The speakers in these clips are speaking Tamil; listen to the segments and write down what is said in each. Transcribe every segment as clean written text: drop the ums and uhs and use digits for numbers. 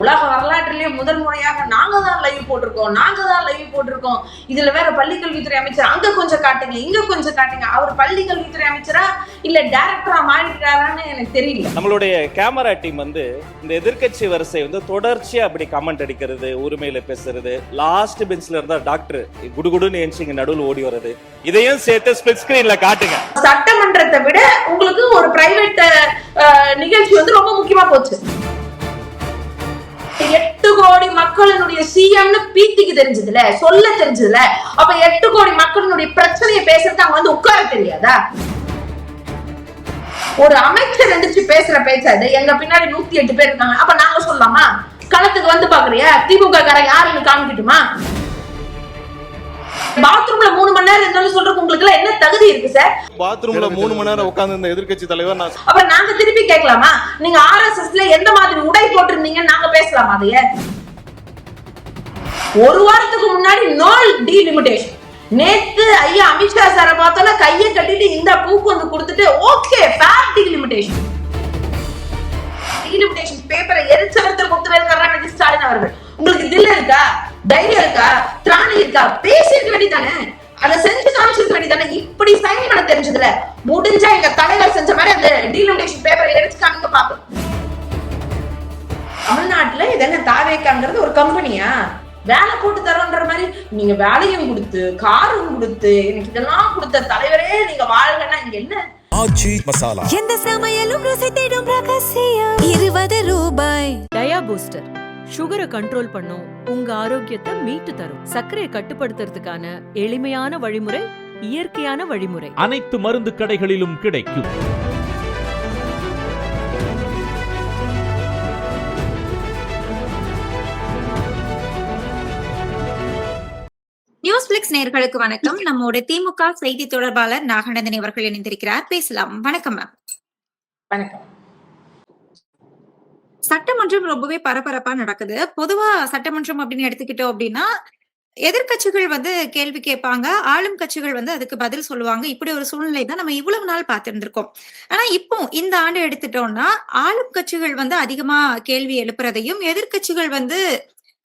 உலக வரலாற்றிலேயே முதல் முறையாக நாங்க தான் லைவ் போட்டிருக்கோம். இதுல வேற பள்ளிக்கல்வித்துறை அமைச்சர் அங்க கொஞ்சம் காட்டுங்க, இங்க கொஞ்சம் காட்டுங்க. அவர் பள்ளிக்கல்வித்துறை அமைச்சரா இல்ல டைரக்டரா மாறிட்டாரான்னு எனக்கு தெரியல. நம்மளுடைய கேமரா டீம் இந்த எதிர்க்கட்சி வரிசை தொடர்ச்சியா அப்படி கமெண்ட் அடிக்கிறது, உரிமையில பேசுறது, லாஸ்ட் பெஞ்ச்ல இருந்தா டாக்டர் குடுகுடுன்னு எஞ்சிங்க நடுவில் ஓடி வர்றது, இதையும் சேர்த்து ஸ்பிளிட் ஸ்கிரீன்ல காட்டுங்க. சட்டமன்றத்தை விட உங்களுக்கு ஒரு பிரைவேட் நிகழ்ச்சி ரொம்ப முக்கியமா போச்சு. 8 கோடி மக்களினுடைய சிஎம்னு பீத்திக்கு தெரிஞ்சதுல, சொல்ல தெரிஞ்சதுல, அப்ப 8 கோடி மக்களினுடைய பிரச்சனையை பேசுறது அங்க உட்கார தெரியாதா? ஒரு அமைச்சர் எந்திரிச்சு பேசுற பேச்சாது எங்க பின்னாடி 108 பேர் இருக்காங்க. அப்ப நாங்க சொல்லலாமா? களத்துக்கு பாக்குறியா திமுக காரன் யாருன்னு காமிக்கிட்டுமா? பாத்ரூம்ல 3 மணி நேரம் இருந்தாலும் சொல்றதுக்கு உங்களுக்கு என்ன தகுதி இருக்கு சார்? பாத்ரூம்ல 3 மணி நேரம் உட்கார்ந்து இந்த எதிர்க்கட்சி தலைவர் அப்ப நாங்க திருப்பி கேட்கலாமா? நீங்க ஆர்எஸ்எஸ்ல எந்த மாதிரி உடை போட்டிருந்தீங்க நாங்க பேசலாமா? அதையே ஒரு வாரத்துக்கு முன்னாடி நோ டீலிமிட்டேஷன். நேத்து ஐயா அமித்ஷா சார பார்த்தோம்னா கையை கட்டிட்டு இந்த பூக்கு கொடுத்துட்டு ஓகே ஃபேர் டீலிமிட்டேஷன். டீலிமிட்டேஷன் பேப்பரை எரிச்சவர்த்தர் குத்துவேல் கருணாநிதி ஸ்டாலின் அவர்கள், உங்களுக்கு தில் இருக்கா, தைரியம் இருக்கா, திராணி இருக்கா? பேசிருக்க வேண்டியதானே, அதை செஞ்சு காமிச்சிருக்க வேண்டியதானே. இப்படி சைன் பண்ண தெரிஞ்சதுல முடிஞ்சா எங்க தலைவர் செஞ்ச மாதிரி அந்த டீலிமிட்டேஷன் பேப்பரை எரிச்சு காமிக்க பாப்போம். தமிழ்நாட்டுல இதென்ன தாவேக்காங்கிறது ஒரு கம்பெனியா? வேலை போட்டு தரோன்ற மாதிரி நீங்க வேலையும் கொடுத்து காரும் கொடுத்து எனக்கு இதெல்லாம் கொடுத்த தலைவரே நீங்க வாழ்கன்னா இங்க என்ன ஆச்சி மசாலா? எந்த சமையலும் ருசி தேடும் ரகசியம் 20 ரூபாய். டயா பூஸ்டர் சுகரை கண்ட்ரோல் பண்ணும், உங்க ஆரோக்கியத்தை மீட்டு தரும். சர்க்கரையை கட்டுப்படுத்துறதுக்கான எளிமையான வழிமுறை, இயற்கையான வழிமுறை. அனைத்து மருந்து கடைகளிலும் கிடைக்கும். நியூஸ் பிளிக்ஸ் நேயர்களுக்கு வணக்கம். நம்மோட திமுக செய்தி தொடர்பாளர் நாகநந்தன் அவர்கள் இணைந்திருக்கிறார். பேசலாம். வணக்கம் மேம். வணக்கம். சட்டமன்றம் ரொம்பவே பரபரப்பா நடக்குது. பொதுவா சட்டமன்றம் அப்படின்னு எடுத்துக்கிட்டோம் அப்படின்னா எதிர்கட்சிகள் கேள்வி கேட்பாங்க, ஆளும் கட்சிகள் அதுக்கு பதில் சொல்லுவாங்க. இப்படி ஒரு சூழ்நிலை தான் நம்ம இவ்வளவு நாள் பார்த்திருந்திருக்கோம். ஆனா இப்போ இந்த ஆண்டு எடுத்துட்டோம்னா ஆளும் கட்சிகள் அதிகமா கேள்வி எழுப்புறதையும் எதிர்கட்சிகள்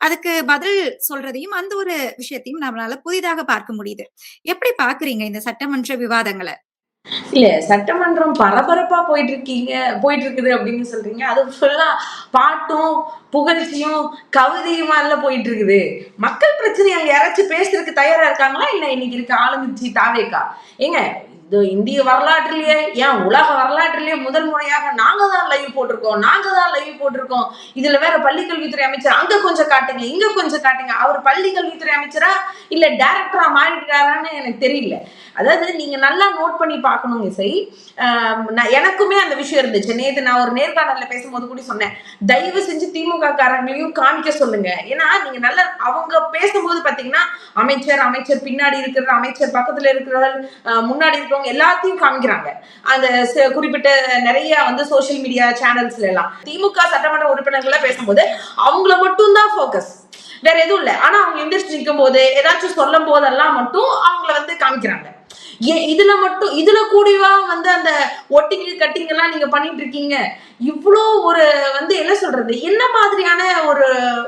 அதுக்கு பதில் சொல்றதையும் அந்த ஒரு விஷயத்தையும் நம்மளால புதிதாக பார்க்க முடியுது. எப்படி பாக்குறீங்க இந்த சட்டமன்ற விவாதங்களை? இல்ல, சட்டமன்றம் பரபரப்பா போயிட்டு இருக்குது அப்படின்னு சொல்றீங்க. அது ஃபுல்லா பாட்டும் புகழ்ச்சியும் கவிதையுமா எல்லாம் போயிட்டு இருக்குது. மக்கள் பிரச்சனை அங்க யாராச்சும் பேசுறதுக்கு தயாரா இருக்காங்களா? இல்ல இன்னைக்கு இருக்க ஆளுங்கட்சி தாவேக்கா ஏங்க இந்திய வரலாற்றிலேயே ஏன் உலக வரலாற்றிலேயே முதல் முறையாக நாங்க தான் லைவ் போட்டிருக்கோம். இதுல வேற பள்ளிக்கல்வித்துறை அமைச்சர் அங்க கொஞ்சம் காட்டுங்க, இங்க கொஞ்சம் காட்டுங்க. அவர் பள்ளிக்கல்வித்துறை அமைச்சரா இல்ல டைரக்டரா மாறிட்டாரான்னு எனக்கு தெரியல. அதாவது நீங்க நல்லா நோட் பண்ணி பார்க்கணுங்க. இசை எனக்குமே அந்த விஷயம் இருந்துச்சு. நேத்து நான் ஒரு நேர்காணல்ல பேசும்போது கூட சொன்னேன், தயவு செஞ்சு திமுக காரங்களையும் காமிக்க சொல்லுங்க. ஏன்னா நீங்க நல்லா அவங்க பேசும்போது பாத்தீங்கன்னா அமைச்சர் பின்னாடி இருக்கிற அமைச்சர், பக்கத்துல இருக்கிறவர்கள், முன்னாடி இருக்கிற எல்லாத்தையும் காமிக்கிறாங்க. அந்த குறிப்பிட்ட நிறைய சோசியல் மீடியா சேனல்ஸ்ல எல்லாம் திமுக சட்டமன்ற உறுப்பினர்கள பேசும்போது அவங்கள மட்டும் தான் போக்கஸ், வேற எதுவும் இல்ல. ஆனா அவங்க எந்திரிச்சு நிற்கும் போது ஏதாச்சும் சொல்லும் போதெல்லாம் மட்டும் அவங்கள காமிக்கிறாங்க. இதுல கூடிவா அந்த ஒட்டிங்க கட்டிங் எல்லாம் நீங்க பண்ணிட்டு இருக்கீங்க. இவ்வளோ ஒரு என்ன சொல்றது, என்ன மாதிரியான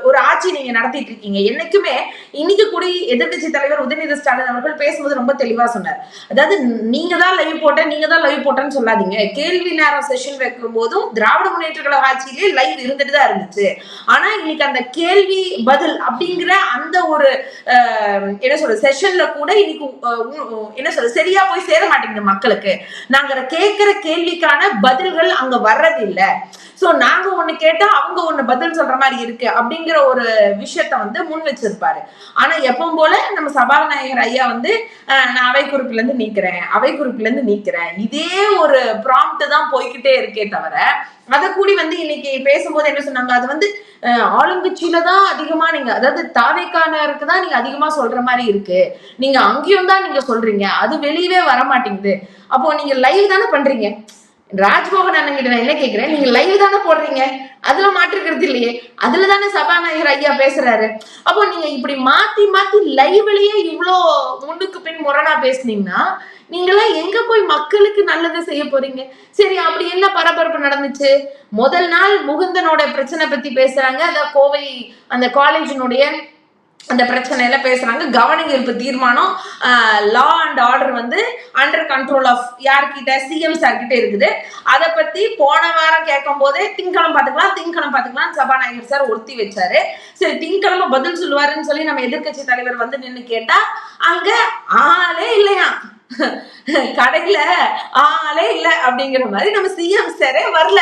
ஒரு ஆட்சி நீங்க நடத்திட்டு இருக்கீங்க? என்னைக்குமே இன்னைக்கு கூட எதிர்கட்சி தலைவர் உதயநிதி ஸ்டாலின் அவர்கள் பேசும்போது ரொம்ப தெளிவா சொன்னார். அதாவது நீங்க தான் லைவ் போட்டேன்னு சொல்லாதீங்க. கேள்வி நேரம் செஷன் வைக்கும் போதும் திராவிட முன்னேற்ற கழக ஆட்சியிலே லைவ் இருந்துட்டு தான் இருந்துச்சு. ஆனா இன்னைக்கு அந்த கேள்வி பதில் அப்படிங்கிற அந்த ஒரு என்ன சொல்றது செஷன்ல கூட இன்னைக்கு என்ன சொல்றது சரியா போய் சேர மாட்டேங்குது மக்களுக்கு. நாங்க கேட்கிற கேள்விக்கான பதில்கள் அங்க வர்றது இல்ல. சோ நாங்க ஒண்ணு கேட்டா அவங்க ஒண்ணு பதில் சொல்ற மாதிரி இருக்கு அப்படிங்கிற ஒரு விஷயத்த முன் வச்சிருப்பாரு. ஆனா எப்பவும் போல நம்ம சபாநாயகர் ஐயா நான் அவை குறிப்புல இருந்து நீக்கிறேன் இதே ஒரு ப்ராம்ப்ட் தான் போய்கிட்டே இருக்கே தவிர அத கூடி இன்னைக்கு பேசும்போது என்ன சொன்னாங்க, அது ஆளுங்கட்சியில தான் அதிகமா நீங்க, அதாவது தாவேக்கானருக்கு தான் நீங்க அதிகமா சொல்ற மாதிரி இருக்கு, நீங்க அங்கேயும் தான் நீங்க சொல்றீங்க, அது வெளியவே வர மாட்டேங்குது. அப்போ நீங்க லைவ் தானே பண்றீங்க. ராஜ்மோகன் அண்ணன் கிட்ட நான் என்ன கேக்குறேன், நீங்க லைவ் தானே போடுறீங்க, அதுல மாற்றுக்கிறது இல்லையே, அதுலதானே சபாநாயகர் ஐயா பேசுறாரு. அப்போ நீங்க இப்படி மாத்தி மாத்தி லைவ்லயே இவ்வளோ முன்னுக்கு பின் முரணா பேசுனீங்கன்னா நீங்களாம் எங்க போய் மக்களுக்கு நல்லது செய்ய போறீங்க? சரி, அப்படி என்ன பரபரப்பு நடந்துச்சு? முதல் நாள் முகுந்தனோட பிரச்சனை பத்தி பேசுறாங்க, அத கோவை அந்த காலேஜினுடைய அந்த பிரச்சனையில பேசுறாங்க. கவன ஈர்ப்பு தீர்மானம், லா அண்ட் ஆர்டர் வந்து அண்டர் கண்ட்ரோல் ஆஃப் யார்கிட்ட, சிஎம் சார் கிட்ட இருக்குது. அதை பத்தி போன வாரம் கேட்கும் போதே திங்கக்கிழமை பாத்துக்கலாம் சபாநாயகர் சார் ஒருத்தி வச்சாரு. சரி, திங்கக்கிழமை பதில் சொல்லுவாருன்னு சொல்லி நம்ம எதிர்கட்சி தலைவர் வந்து நின்று கேட்டா அங்க ஆளே இல்லையா, கடையில ஆளே இல்ல அப்படிங்கிற மாதிரி நம்ம சிஎம் சாரே வரல.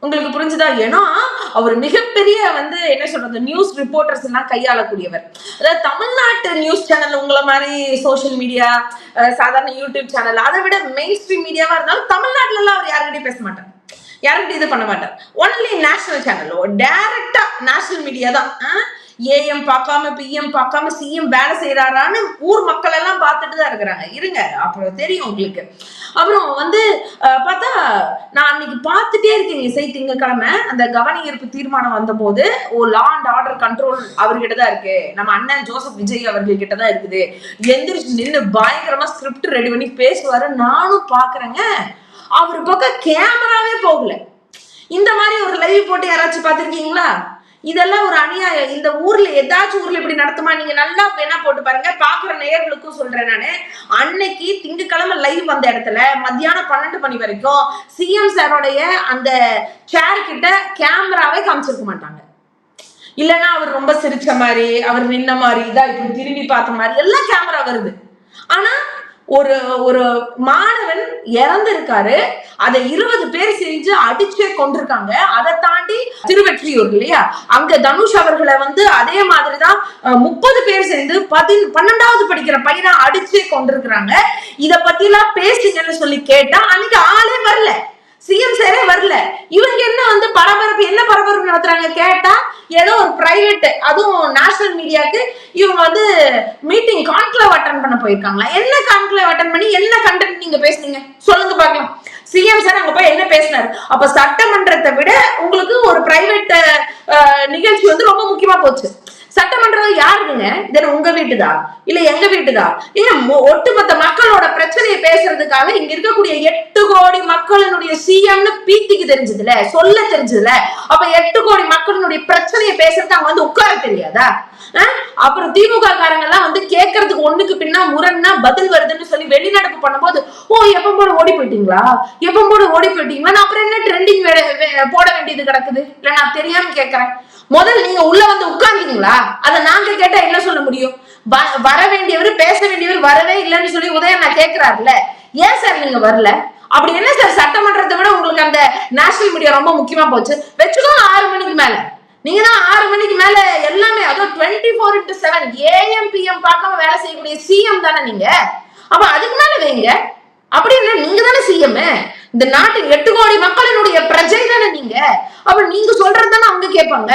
உங்களுக்கு புரிஞ்சுதா? ஏன்னா அவர் மிகப்பெரிய வந்து என்ன சொல்றது, நியூஸ் ரிப்போர்ட்டர்ஸ் எல்லாம் கையாளக்கூடியவர். அதாவது தமிழ்நாட்டு நியூஸ் சேனல் உங்களை மாதிரி சோசியல் மீடியா, சாதாரண யூடியூப் சேனல், அதை விட மெயின் ஸ்ட்ரீம் மீடியாவா இருந்தாலும் தமிழ்நாட்டுல எல்லாம் அவர் யாருக்கிட்டையும் பேச மாட்டார், யாருக்கிட்டையும் இது பண்ண மாட்டார். ஒன்லி நேஷனல் சேனல், டைரக்டா நேஷனல் மீடியா தான். ஏஎம் பார்க்காம பிஎம் பார்க்காம சிஎம் வேலை செய்யறாரான்னு ஊர் மக்கள் எல்லாம் பார்த்துட்டு தான் இருக்கிறாங்க. இருங்க, அப்புறம் தெரியும் உங்களுக்கு. அப்புறம் வந்து பார்த்தா நான் அன்னைக்கு பார்த்துட்டே இருக்கேன் இசை, திங்கக்கிழமை அந்த கவன ஈர்ப்பு தீர்மானம் வந்த போது லா அண்ட் ஆர்டர் கண்ட்ரோல் அவர்கிட்ட தான் இருக்கு, நம்ம அண்ணன் ஜோசப் விஜய் அவர்கள் கிட்ட தான் இருக்குது, எந்திரிச்சு நின்று பயங்கரமா ஸ்கிரிப்ட் ரெடி பண்ணி பேசுவாரு. நானும் பாக்குறேங்க, அவர் பக்கம் கேமராவே போகல. இந்த மாதிரி ஒரு லைவ் போட்டு யாராச்சும் பார்த்திருக்கீங்களா? இதெல்லாம் ஒரு அநியாயம். இந்த ஊர்ல ஏதாச்சும் ஊர்ல இப்படி நடத்துமா? நீங்க நல்லா வேணா போட்டு பாருங்க, பாக்குற நேயர்களுக்கும் சொல்றேன் நானு. அன்னைக்கு திங்கக்கிழமை லைவ் வந்த இடத்துல மத்தியானம் 12 மணி வரைக்கும் சிஎம் சாரோடைய அந்த சேர் கிட்ட கேமராவே காமிச்சிருக்க மாட்டாங்க. இல்லைன்னா அவர் ரொம்ப சிரிச்ச மாதிரி, அவர் நின்ன மாதிரி, இதா இப்படி திரும்பி பார்த்த மாதிரி எல்லாம் கேமரா வருது. ஆனா ஒரு ஒரு மாணவன் இறந்திருக்காரு, அதை 20 பேர் செஞ்சு அடிச்சே கொண்டிருக்காங்க. அதை தாண்டி திருவெற்றியூர் இல்லையா, அங்க தனுஷ் அவர்களை வந்து அதே மாதிரிதான் 30 பேர் சேர்ந்து 12வது படிக்கிற பையனை அடிச்சே கொண்டிருக்கிறாங்க. இத பத்தி எல்லாம் பேசுங்கன்னு சொல்லி கேட்டா அன்னைக்கு ஆளே வரல, சிஎம் சாரே வரல. இவங்க என்ன வந்து பரபரப்பு நடத்துறாங்க கேட்டா ஏதோ ஒரு பிரைவேட், அதுவும் நேஷனல் மீடியாக்கு இவங்க வந்து மீட்டிங் கான்க்ளேவ் அட்டெண்ட் பண்ண போயிருக்காங்களா? என்ன கான்க்ளேவ் அட்டெண்ட் பண்ணி என்ன கண்டென்ட் நீங்க பேசுனீங்க சொல்லுங்க பாக்கலாம். சிஎம் சார் அங்க போய் என்ன பேசினாரு? அப்ப சட்டமன்றத்தை விட உங்களுக்கு ஒரு பிரைவேட் நிகழ்ச்சி வந்து ரொம்ப முக்கியமா போச்சு. சட்டமன்றம் யாருங்க? இதென்ன உங்க வீட்டுதா இல்ல எங்க வீட்டுதா? ஒட்டுமொத்த மக்களோட பிரச்சனையை பேசுறதுக்காக இங்க இருக்கக்கூடிய 8 கோடி மக்களினுடைய சிஎம்னு பீத்திக்கு தெரிஞ்சதுல, சொல்ல தெரிஞ்சதுல. அப்ப 8 கோடி மக்களினுடைய பிரச்சனையை பேசுறதுக்கு அவங்க வந்து உட்கார தெரியாதா? அப்புறம் திமுக காரங்க எல்லாம் வந்து கேட்கறதுக்கு ஒண்ணுக்கு பின்னா முரண்னா பதில் வருதுன்னு சொல்லி வெளிநடப்பு பண்ணும்போது, எப்ப போட ஓடி போயிட்டீங்களா, அப்புறம் என்ன ட்ரெண்டிங் போட வேண்டியது கிடக்குது? இல்ல நான் தெரியாம கேட்கறேன். முதல் நீங்க உள்ள வந்து உட்கார்ந்தீங்களா? அதை நாங்க கேட்டா என்ன சொல்ல முடியும்? வர வேண்டியவர், பேச வேண்டியவர் வரவே இல்லைன்னு சொல்லி உதயம் நான் கேட்கிறாருல, ஏன் சார் நீங்க வரல? அப்படி என்ன சார் சட்டமன்றத்தை விட உங்களுக்கு அந்த நேஷனல் மீடியா ரொம்ப முக்கியமா போச்சு? வச்சுக்கோங்க 6 மணிக்கு மேல. நீங்க தான் 6 மணிக்கு மேல எல்லாமே, அதுவும் 24/7 AM PM பார்க்காம வேலை செய்யக்கூடிய சிஎம் தானே நீங்க. அப்ப அதுக்கு மேல வைங்க. அப்படி என்ன, நீங்க தானே சிஎம், இந்த நாட்டின் 8 கோடி மக்களினுடைய பிரஜை தானே நீங்க. அப்ப நீங்க சொல்றது தானே அவங்க கேட்பாங்க.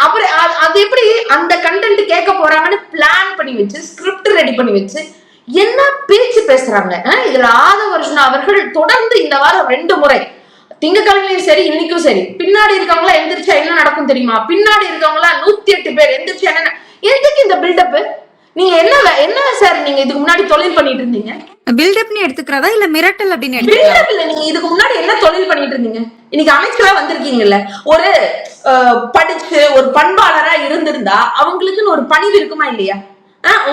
அப்புறம் அது எப்படி அந்த கண்டென்ட் கேட்க போறாங்கன்னு பிளான் பண்ணி வச்சு ஸ்கிரிப்ட் ரெடி பண்ணி வச்சு என்ன பேச்சு பேசுறாங்க. இதுல ஆதவர்ஷன் அவர்கள் தொடர்ந்து இந்த வாரம் 2 முறை, திங்கக்கிழமையும் சரி இன்னைக்கும் சரி, பின்னாடி இருக்கவங்களா எந்திரிச்சா என்ன நடக்கும் தெரியுமா? பின்னாடி இருக்கவங்களா 108 பேர் எந்திரிச்சு என்ன, எதுக்கு இந்த பில்டப்? நீங்க என்ன சார் நீங்க இதுக்கு முன்னாடி தொழில் பண்ணிட்டு இருந்தீங்க? பில்டப்னு எடுத்துக்கிறதா இல்ல மிரட்டல் அப்படின்னு? பில்டப் இல்ல, நீங்க இதுக்கு முன்னாடி என்ன தொழில் பண்ணிட்டு இருந்தீங்க? இன்னைக்கு அமைச்சரா வந்திருக்கீங்கல்ல, ஒரு படிச்சு ஒரு பண்பாளரா இருந்திருந்தா அவங்களுக்குன்னு ஒரு பணிவு இருக்குமா இல்லையா?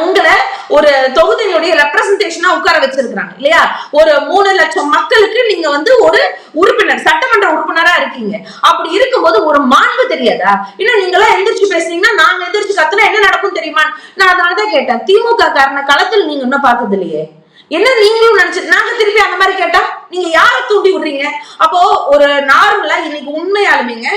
உங்களை ஒரு தொகுதியினுடைய ரெப்ரசன்டேஷனா உட்கார வச்சிருக்காங்க இல்லையா? ஒரு 3 லட்சம் மக்களுக்கு நீங்க வந்து ஒரு உறுப்பினர், சட்டமன்ற உறுப்பினரா இருக்கீங்க. அப்படி இருக்கும்போது ஒரு மாண்பு தெரியாதா? இன்னும் நீங்க எல்லாம் எந்திரிச்சு பேசுறீங்கன்னா நாங்க எந்திரிச்சு கத்துனா என்ன நடக்கும் தெரியுமா? நான் அதனாலதான் கேட்டேன், திமுக காரண களத்தில் நீங்க இன்னும் பார்த்தது இல்லையே, என்ன நீங்களும் நினைச்சு நாங்க திருப்பி அந்த மாதிரி கேட்டா நீங்க யாரை தூண்டி விடுறீங்க? அப்போ ஒரு நார்மலா இன்னைக்கு உண்மையாலுமேங்க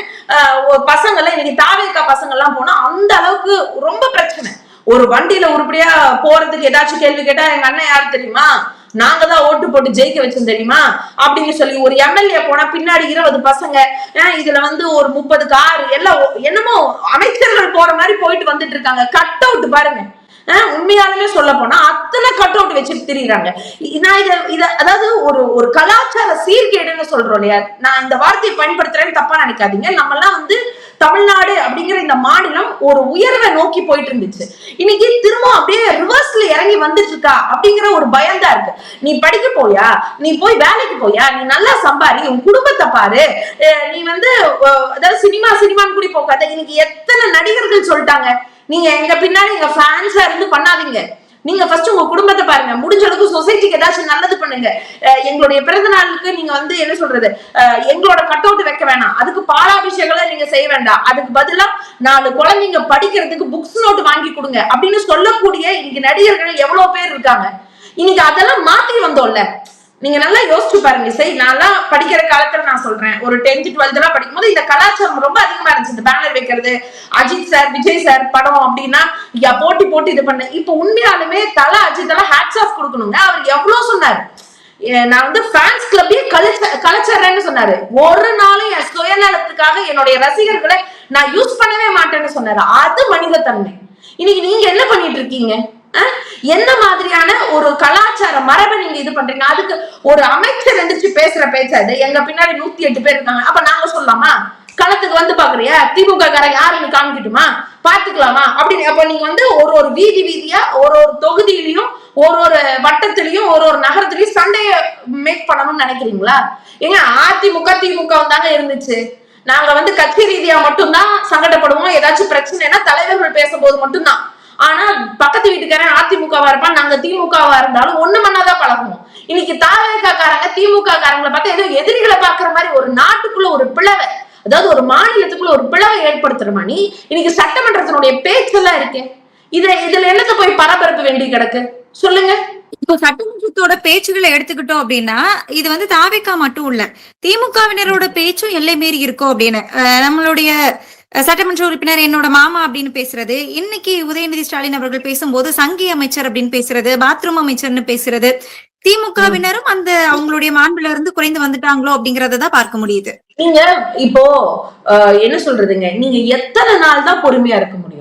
பசங்க எல்லாம் இன்னைக்கு தாவேக்கா பசங்க எல்லாம் போனா அந்த அளவுக்கு ரொம்ப பிரச்சனை. ஒரு வண்டியில உருப்படியா போறதுக்கு ஏதாச்சும் கேள்வி கேட்டா எங்க அண்ணன் யாரு தெரியுமா, நாங்க தான் ஓட்டு போட்டு ஜெயிக்க வச்சோம் தெரியுமா அப்படின்னு சொல்லி, ஒரு எம்எல்ஏ போனா பின்னாடி 20 பசங்க, இதுல வந்து ஒரு 30 கார் எல்லாம் என்னமோ அமைச்சர்கள் போற மாதிரி போயிட்டு வந்துட்டு இருக்காங்க. கட் அவுட் பாருங்க, உண்மையாலுமே சொல்ல போனா அத்தனை கட் அவுட் வச்சுட்டு திரியிறாங்க. நான் இத அதாவது ஒரு கலாச்சார சீர்கேடுன்னு சொல்றோம் இல்லையா, நான் இந்த வார்த்தையை பயன்படுத்துறேன்னு தப்பா நினைக்காதீங்க. நம்ம எல்லாம் வந்து தமிழ்நாடு அப்படிங்கிற இந்த மாநிலம் ஒரு உயர்வை நோக்கி போயிட்டு இருந்துச்சு. இன்னைக்கு திரும்ப அப்படியே ரிவர்ஸ்ல இறங்கி வந்துட்டு இருக்கா அப்படிங்கிற ஒரு பயம்தான் இருக்கு. நீ படிக்க போயா, நீ போய் வேலைக்கு போயா, நீ நல்லா சம்பாரி, உன் குடும்பத்தை பாரு, நீ வந்து அதாவது சினிமான்னு கூடி போகாத. இன்னைக்கு எத்தனை நடிகர்கள் சொல்லிட்டாங்க, நீங்க எங்க பின்னாடி எங்க ஃபேன்ஸா இருந்து பண்ணாதீங்க, நீங்க ஃபர்ஸ்ட் உங்க குடும்பத்தை பாருங்க, முடிஞ்ச அளவுக்கு சொசைட்டிக்கு ஏதாச்சும் நல்லது பண்ணுங்க, எங்களுடைய பிறந்த நாளுக்கு நீங்க வந்து என்ன சொல்றது எங்களோட கட் அவுட் வைக்க வேணாம், அதுக்கு பாலாபிஷேகங்களை நீங்க செய்ய வேண்டாம், அதுக்கு பதிலா 4 குழந்தைங்க படிக்கிறதுக்கு புக்ஸ் நோட் வாங்கி கொடுங்க அப்படின்னு சொல்லக்கூடிய இன்னைக்கு நடிகர்கள் எவ்வளவு பேர் இருக்காங்க. இன்னைக்கு அதெல்லாம் மாத்தி வந்தோம்ல. நீங்க நல்லா யோசிச்சு பாருங்க. சரி, நான் படிக்கிற காலத்துல நான் சொல்றேன், ஒரு 10th 12th எல்லாம் படிக்கும் போது இந்த கலாச்சாரம் ரொம்ப அதிகமா இருந்துச்சு. இந்த பேனர் வைக்கிறது, அஜித் சார் விஜய் சார் படம் அப்படின்னா போட்டி இது பண்ண. இப்ப உண்மையாலுமே தல அஜித் எல்லாம் ஹேட்ஸ் ஆஃப் கொடுக்கணுங்க. அவர் எவ்வளவு சொன்னாரு, நான் வந்து ஃபேன்ஸ் கிளப்பே கலைச்சறேன்னு சொன்னாரு. ஒரு நாளும் என் சுயநலத்துக்காக என்னுடைய ரசிகர்களை நான் யூஸ் பண்ணவே மாட்டேன்னு சொன்னாரு. அது மனிதத்தன்மை. இன்னைக்கு நீங்க என்ன பண்ணிட்டு இருக்கீங்க? என்ன மாதிரியான ஒரு கலாச்சார மரபை நீங்க இது பண்றீங்க? அதுக்கு ஒரு அமைச்சர் எந்திரிச்சு பேசுற பேச்சா இது? எங்க பின்னாடி 108 பேர் இருக்காங்க, அப்ப நாங்க சொல்லலாமா? களத்துக்கு வந்து பாக்குறியா, திமுக காரன் யாருன்னு காமிக்கிட்டுமா, பாத்துக்கலாமா அப்படின்னு? அப்ப நீங்க வந்து ஒரு வீதியா ஒரு தொகுதியிலையும் ஒரு வட்டத்திலையும் ஒரு நகரத்திலையும் சண்டைய மேக் பண்ணணும்னு நினைக்கிறீங்களா? ஏங்க அதிமுக திமுக தாங்க இருந்துச்சு. நாங்க வந்து கட்சி ரீதியா மட்டும்தான் சங்கடப்படுவோம். ஏதாச்சும் பிரச்சனைனா தலைவர்கள் பேசும்போது மட்டும்தான். ஆனா பக்கத்து வீட்டுக்காரன் அதிமுகவா இருப்பான், நாங்க திமுகவா இருந்தாலும் ஒண்ணு மண்ணாதான் பழகுவோம். இன்னைக்கு தாவேகா காரங்க திமுக காரங்களை பார்த்தா ஏதோ எதிரிகளை பாக்குற மாதிரி ஒரு நாட்டுக்குள்ள ஒரு பிளவை, அதாவது ஒரு மாநிலத்துக்குள்ள ஒரு பிளவை ஏற்படுத்துற மாதிரி இன்னைக்கு சட்டமன்றத்தினுடைய பேச்செல்லாம் இருக்கு. இதுல என்னத்த போய் பரபரப்பு வேண்டி கிடக்கு சொல்லுங்க? இப்போ சட்டமன்றத்தோட பேச்சுகளை எடுத்துக்கிட்டோம் அப்படின்னா இது வந்து தாவேகா மட்டும் இல்ல, திமுகவினரோட பேச்சும் எல்லை மீறி இருக்கும் அப்படின்னு நம்மளுடைய சட்டமன்ற உறுப்பினர் என்னோட மாமா அப்படின்னு பேசுறது, இன்னைக்கு உதயநிதி ஸ்டாலின் அவர்கள் பேசும்போது சங்கி அமைச்சர் அப்படின்னு பேசுறது, பாத்ரூம் அமைச்சர்னு பேசுறது, திமுகவினரும் அந்த அவங்களுடைய மாண்புல இருந்து குறைந்து வந்துட்டாங்களோ அப்படிங்கறதான் பார்க்க முடியுது. நீங்க இப்போ என்ன சொல்றதுங்க, நீங்க எத்தனை நாள் தான் பொறுமையா இருக்க முடியும்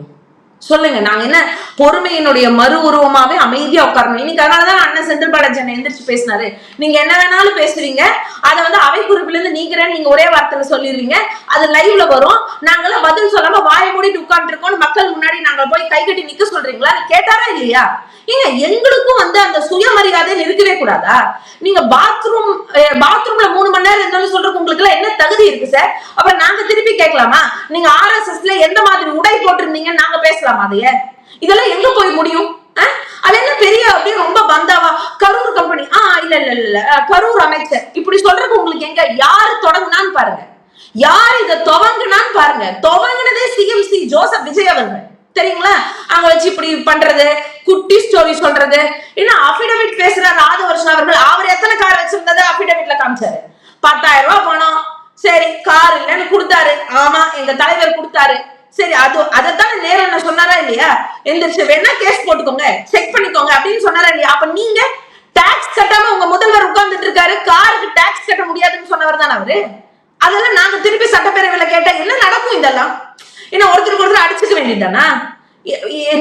சொல்லுங்க? நாங்க என்ன பொறுமையினுடைய மறு உருவமாவே அமைதியா உட்காரணும். இன்னைக்கு அதனாலதான் அண்ணன் செந்தில் பாலாஜி எந்திரிச்சு பேசினாரு. நீங்க என்ன வேணாலும் பேசுறீங்க, அதை வந்து அவை குறிப்புல இருந்து நீங்கிறேன்னு நீங்க ஒரே வார்த்தையில சொல்லிடுவீங்க, அது லைவ்ல வரும், நாங்களாம் பதில் சொல்லாம வாயை மூடிட்டு உட்கார்ந்து இருக்கோம், மக்கள் முன்னாடி நாங்க போய் கை கட்டி நிக்க சொல்றீங்களா? கேட்டாரா இல்லையா? ஏங்க எங்களுக்கும் வந்து அந்த சுயமரியாதை இருக்கவே கூடாதா? நீங்க பாத்ரூம்ல 3 மணி நேரம் இருந்தாலும் சொல்றதுக்கு உங்களுக்கு எல்லாம் என்ன தகுதி இருக்கு சார்? அப்புறம் நாங்க திருப்பி கேட்கலாமா, நீங்க RSSல எந்த மாதிரி உடை போட்டிருந்தீங்கன்னு நாங்க பேசலாமா? அதைய இதெல்லாம் எங்க போய் முடியும்? அது என்ன பெரிய அப்படியே ரொம்ப பந்தாவா கரூர் கம்பெனி இல்ல கரூர் அமைச்சர் இப்படி சொல்றதுக்கு உங்களுக்கு எங்க யாரு தொடங்குனான்னு பாருங்க, யார் இதை துவங்குனான்னு பாருங்க. துவங்குனதே CMC ஜோசப் விஜய் அவர்கள் தெரியுங்களா? அங்க வச்சு இப்படி பண்றது, குட்டி ஸ்டோரி சொல்றது, இன்னும் அபிடவிட் பேசுறாரு ஆதவர்ஷன் அவர்கள். அவர் எத்தனை கார் வச்சிருந்தது அபிடவிட்ல காமிச்சாரு, 10,000 ரூபாய் பணம். சரி, கார் இல்லைன்னு கொடுத்தாரு, ஆமா எங்க தலைவர் கொடுத்தாரு. சரி, அதைத்தானே நேரம் சொன்னாரா இல்லையா? எந்திரிச்சு வேணா கேஸ் போட்டுக்கோங்க, செக் பண்ணிக்கோங்க அப்படின்னு சொன்னாரா இல்லையா? அப்ப நீங்க டாக்ஸ் கட்டாம உங்க முதல்வர் உட்கார்ந்துட்டு இருக்காரு, காருக்கு டாக்ஸ் கட்ட முடியாதுன்னு சொன்னவர் தானே அவரு. அதெல்லாம் நாங்க திருப்பி சட்டப்பேரவையில கேட்டா என்ன நடக்கும்? இதெல்லாம் ஏன்னா ஒருத்தருக்கு அடிச்சுக்க வேண்டியதுதானா?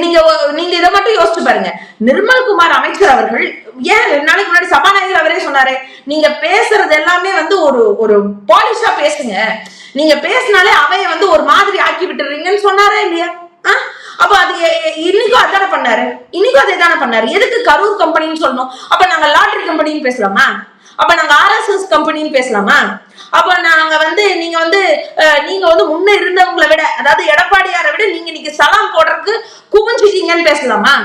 நீங்க இதை மட்டும் யோசிச்சு பாருங்க. நிர்மல்குமார் அமைச்சர் அவர்கள் ஏன் 2 நாளைக்கு முன்னாடி சபாநாயகர் அவரே சொன்னாரு, நீங்க பேசுறது எல்லாமே வந்து ஒரு பாலிஷா பேசுங்க, நீங்க பேசினாலே அவைய வந்து ஒரு மாதிரி ஆக்கி விட்டுறீங்கன்னு சொன்னாரா இல்லையா? அப்ப அது இன்னைக்கும் அதான பண்ணாரு, இன்னைக்கும் அதே தானே பண்ணாரு. எதுக்கு கரூர் கம்பெனின்னு சொல்லணும்? அப்ப நாங்க லாட்டரி கம்பெனின்னு பேசலாமா? அப்ப நாங்க RSS கம்பெனின்னு பேசலாமா? அப்ப நாங்க வந்து நீங்க வந்து முன்ன இருந்தவங்களை விட, அதாவது எடப்பாடியாரை விட நீங்க இன்னைக்கு சலாம் போடுறதுக்கு குவிஞ்சிட்டீங்கன்னு பேசலாமா?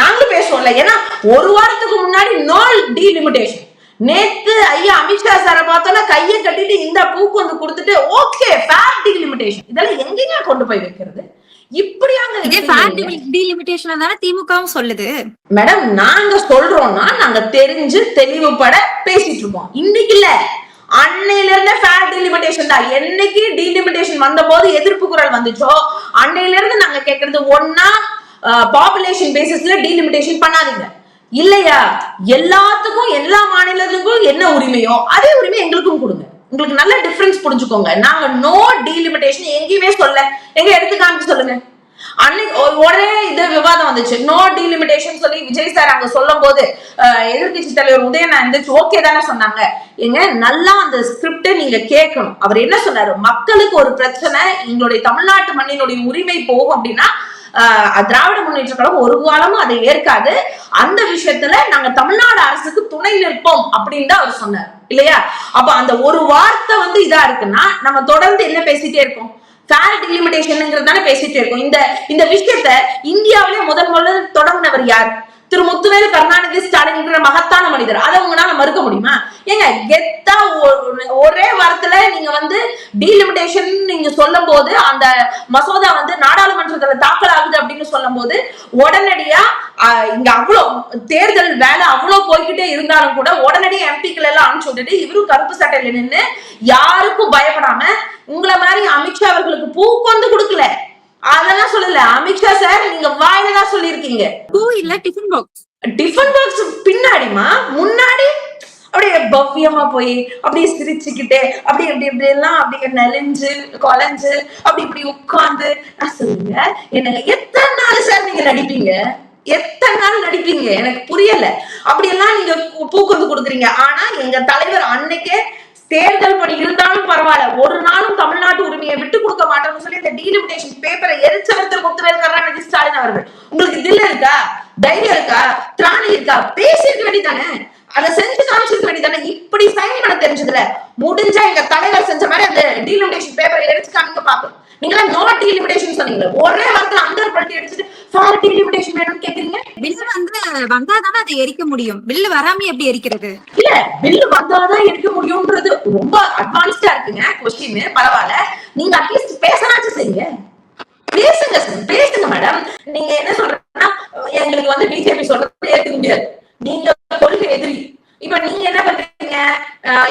நாங்களும் பேசுவோம்ல. ஏன்னா ஒரு வாரத்துக்கு முன்னாடி நோ டீலிமிட்டேஷன், நேத்து ஐயா அமித்ஷா சாரை பார்த்தோன்னா கையை கட்டிட்டு இந்த பூக்கு வந்து கொடுத்துட்டு ஓகே ஃபேர் டீலிமிட்டேஷன், இதெல்லாம் எங்கேங்க கொண்டு போய் வைக்கிறது? இப்படியாங்க திமுகவும் சொல்லுது. மேடம், நாங்க சொல்றோம்னா நாங்க தெரிஞ்சு தெளிவுபட பேசிட்டு இருக்கோம். இன்னைக்கு இல்ல, அன்னையில இருந்தே ஃபேர் டீலிமிட்டேஷன் தான். என்னைக்கு டீலிமிட்டேஷன் வந்த போது எதிர்ப்பு குரல் வந்துச்சோ அன்னையில இருந்து நாங்க கேட்கறது ஒன்னா பாப்புலேஷன் பேசிஸ்ல டீலிமிட்டேஷன் பண்ணாதீங்க. இல்லையா எல்லாத்துக்கும் எல்லா மாநிலத்துக்கும் என்ன உரிமையோ அதே உரிமை எங்களுக்கும் கொடுங்க. உங்களுக்கு நல்ல டிஃபரன்ஸ் புரிஞ்சுக்கோங்க. நாங்க நோ டீலிமிட்டேஷன் எங்கேயுமே சொல்ல, எங்க எடுத்து காமிச்சு சொல்லுங்க. அன்னைக்கு ஒரே இது விவாதம் வந்துச்சு, நோ டீலிமிட்டேஷன் சொல்லி விஜய் சார் அங்க சொல்லும் போது எதிர்கட்சி தலைவர் உதயனா இருந்துச்சு, ஓகே தானே சொன்னாங்க. எங்க நல்லா அந்த ஸ்கிரிப்ட் நீங்க கேட்கணும். அவர் என்ன சொன்னாரு, மக்களுக்கு ஒரு பிரச்சனை, எங்களுடைய தமிழ்நாட்டு மண்ணினுடைய உரிமை போகும் அப்படின்னா திராவிட முன்னேற்ற கழகம் ஒரு காலமும் அதை ஏற்காது, அந்த விஷயத்துல நாங்க தமிழ்நாடு அரசுக்கு துணை நிற்போம் அப்படின்னு தான் அவர் சொன்னார் இல்லையா? அப்ப அந்த ஒரு வார்த்தை வந்து இதா இருக்குன்னா நம்ம தொடர்ந்து என்ன பேசிட்டே இருக்கோம், ஃபேர் டிலிமிட்டேஷன் பேசிட்டே இருக்கோம். இந்த விஷயத்த இந்தியாவிலே முதல் தொடங்கினவர் யார்? திரு முத்துவேலு கருணாநிதி ஸ்டாலின் மகத்தான மனிதர். அதை உங்களால மறுக்க முடியுமா? ஏங்க கெத்தா ஒரே வாரத்துல நீங்க வந்து டீலிமிட்டேஷன் நீங்க சொல்லும் போது, அந்த மசோதா வந்து நாடாளுமன்றத்துல தாக்கல் ஆகுது அப்படின்னு சொல்லும் போது உடனடியா இங்க அவ்வளவு தேர்தல் வேலை அவ்வளவு போய்கிட்டே இருந்தாலும் கூட உடனடியா எம்பிக்கள் எல்லாம் அனுப்பிச்சு விட்டுட்டு இவரும் கருப்பு சட்டையில நின்று யாருக்கும் பயப்படாம உங்களை மாதிரி அமித்ஷா அவர்களுக்கு பூ கொண்டு கொடுக்கல, அதெல்லாம் சொல்லல. அமித்ஷா சார் நீங்க வாயில தான் சொல்லிருக்கீங்க. பூ இல்ல டிஃபன் பாக்ஸ். டிஃபன் பாக்ஸ் பின்னாடிமா, முன்னாடி அப்படியே பவ்யமா போய் அப்படியே சிரிச்சுக்கிட்டே அப்படி அப்படி இப்படி எல்லாம் அப்படியே நெலிஞ்சு கொலைஞ்சு அப்படி இப்படி உட்கார்ந்து சொல்லுங்க. எனக்கு எத்தனை நாள் சார் நீங்க நடிப்பீங்க? எத்தனை நாள் நடிப்பீங்க? எனக்கு புரியல. அப்படியெல்லாம் நீங்க பூக்கொண்டு கொடுக்குறீங்க. ஆனா எங்க தலைவர் அன்னைக்கே தேர்தல் பணி இருந்தாலும் பரவாயில்ல, ஒரு நாளும் தமிழ்நாட்டு உரிமையை விட்டு கொடுக்க மாட்டோம்னு சொல்லி இந்த டீலிமிட்டேஷன் பேப்பரை எரிச்சவர் திரு முத்துவேலு கருணாநிதி ஸ்டாலின் அவர்கள். உங்களுக்கு தில்ல இருக்கா, தைரியம் இருக்கா, திராணி இருக்கா? பேசிருக்க வேண்டியதானே, அதை செஞ்சு காமிச்சிருக்க வேண்டியதானே. இப்படி சைன் பண்ண தெரிஞ்சதுல முடிஞ்சா எங்க தலைவர் செஞ்ச மாதிரி அந்த டீலிமிட்டேஷன் பேப்பரை எரிச்சு காமிக்க பாப்போம். நீங்களா நோ டீலிமிட்டேஷன் சொன்னீங்க, ஒரே வாரத்துல அண்டர் படுத்தி எடுத்துட்டு ஃபார் டீலிமிட்டேஷன் வேணும்னு கேக்குறீங்க. பில்லு வந்து வந்தாதானே அதை எரிக்க முடியும், பில்லு வராம எப்படி எரிக்கிறது? இல்ல பில்லு வந்தாதான் எரிக்க முடியும்ன்றது ரொம்ப அட்வான்ஸ்டா இருக்குங்க கொஸ்டின். பரவாயில்ல, நீங்க அட்லீஸ்ட் பேசலாச்சும் செய்யுங்க, பேசுங்க மேடம். நீங்க என்ன சொல்றீங்கன்னா எங்களுக்கு வந்து பிஜேபி சொல்றது ஏற்க முடியாது, நீங்க கொள்கை எதிரி. இப்ப நீங்க என்ன பண்றீங்க,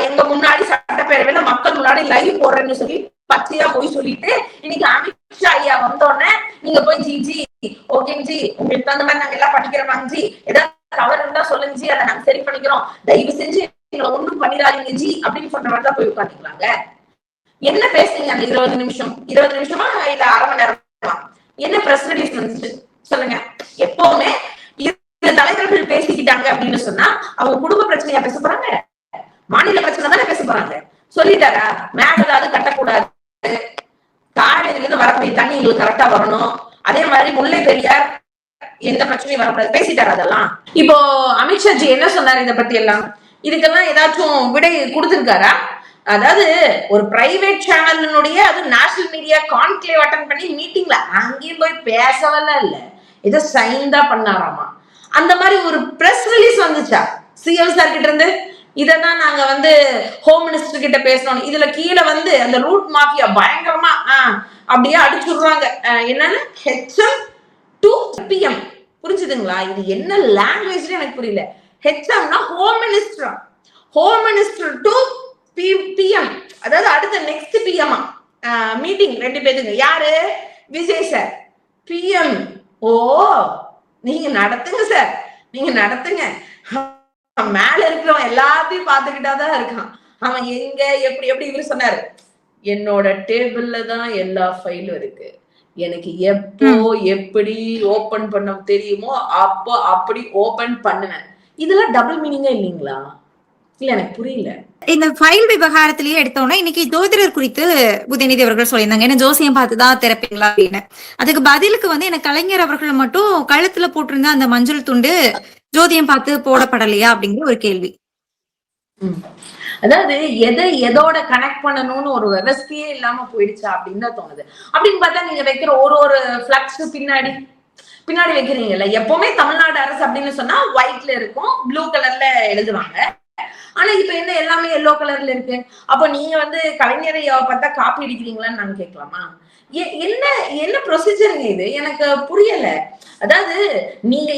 எங்க முன்னாடி சட்டப்பேரவையில மக்கள் முன்னாடி லைவ் போடுறேன்னு சொல்லி பச்சையா போய் சொல்லிட்டு இன்னைக்கு அமித்ஷா ஐயா வந்தோடனே நீங்க போய் ஜி ஓகேங்க ஜி, உங்களுக்கு தகுந்த மாதிரி நாங்க எல்லாம் படிக்கிறோம் ஜி, ஏதாவது தவறு இருந்தா சொல்லுங்க ஜி, அதை நாங்க சரி பண்ணிக்கிறோம், தயவு செஞ்சு நீங்க ஒண்ணும் பண்ணிடாதீங்க ஜி அப்படின்னு சொன்ன மாதிரி தான் போய் உட்காந்துக்கலாங்க. என்ன பேசுறீங்க அந்த 20 நிமிஷமா இல்ல அரை மணி நேரமா? என்ன பிரஸ் ரிலீஸ் வந்துச்சு சொல்லுங்க. எப்பவுமே தலைவர்கள் பேசிக்கிட்டாங்க அப்படின்னு சொன்னா அவங்க குடும்ப பிரச்சனையா பேச போறாங்க, மாநில பிரச்சனை தானே பேச போறாங்க. சொல்லிட்டாரா மேல ஏதாவது கட்டக்கூடாது, காலையில இருந்து வரக்கூடிய தண்ணி எங்களுக்கு கரெக்டா வரணும், அதே மாதிரி முல்லை பெரியார் எந்த பிரச்சனையும் வரக்கூடாது, பேசிட்டாரா அதெல்லாம்? இப்போ அமித்ஷா ஜி என்ன சொன்னாரு இதை பத்தி எல்லாம்? இதுக்கெல்லாம் ஏதாச்சும் விடை கொடுத்திருக்காரா? அதாவது ஒரு பிரைவேட் சேனலினுடைய அது நேஷனல் மீடியா கான்க்ளேவ் அட்டெண்ட் பண்ணி மீட்டிங்ல அங்கேயும் போய் பேசவெல்லாம் இல்ல, ஏதோ சைன் தான் பண்ணாராமா. அந்த மாதிரி ஒரு பிரஸ் ரிலீஸ் வந்துச்சா சிஎம் சார் கிட்ட இருந்து? இததான் நாங்க வந்து ஹோம் மினிஸ்டர் கிட்ட பேசணும். இதுல கீழே வந்து அந்த ரூட் மாஃபியா பயங்கரமா அப்படியே அடிச்சுடுறாங்க. என்னன்னு HM to PM, புரிஞ்சுதுங்களா? இது என்ன லாங்குவேஜ் எனக்கு புரியல. HMனா home minister, home minister to PM, அதாவது அடுத்த நெக்ஸ்ட் PM மீட்டிங் 2 பேருக்கு. யாரு? விஜய் சார். PM ஓ நீங்க நடத்துங்க சார், நீங்க நடத்துங்க. மேல இருக்கிறவன் எல்லாத்தையும் பாத்துக்கிட்டாதான் இருக்கான். அவன் எங்க எப்படி இவரு சொன்னாரு, என்னோட டேபிள்ல தான் எல்லா ஃபைலும் இருக்கு, எனக்கு எப்போ எப்படி ஓபன் பண்ண தெரியுமோ அப்போ அப்படி ஓபன் பண்ணுவேன். இதெல்லாம் டபுள் மீனிங்கா இல்லைங்களா? இல்ல எனக்கு புரியல. இந்த ஃபைல் விவகாரத்திலேயே எடுத்தோம்னா இன்னைக்கு ஜோதிடர் குறித்து உதயநிதி அவர்கள் சொல்லியிருந்தாங்க, ஏன்னா ஜோசியம் பார்த்துதான் திறப்பீங்களா அப்படின்னு. அதுக்கு பதிலுக்கு வந்து எனக்கு கலைஞர் அவர்கள் மட்டும் கழுத்துல போட்டிருந்த அந்த மஞ்சள் துண்டு ஜோதியம் பார்த்து போடப்படலையா அப்படிங்கிற ஒரு கேள்வி. அதாவது எதோட கனெக்ட் பண்ணணும்னு ஒரு விவசாயே இல்லாம போயிடுச்சா அப்படின்னு தான் தோணுது. அப்படின்னு பார்த்தா நீங்க வைக்கிற ஒரு பிளக்ஸ் பின்னாடி வைக்கிறீங்கல்ல, எப்பவுமே தமிழ்நாடு அரசு அப்படின்னு சொன்னா ஒயிட்ல இருக்கும், ப்ளூ கலர்ல எழுதுவாங்க. ஆனா இப்ப என்ன எல்லாமே எல்லோ கலர்ல இருக்கு. அப்ப நீங்க வந்து கலைஞரை பார்த்தா காப்பி அடிக்கிறீங்களான்னு நாங்க கேட்கலாமா? என்ன ப்ரொசீஜருங்க இது? எனக்கு புரியல. அதாவது நீங்க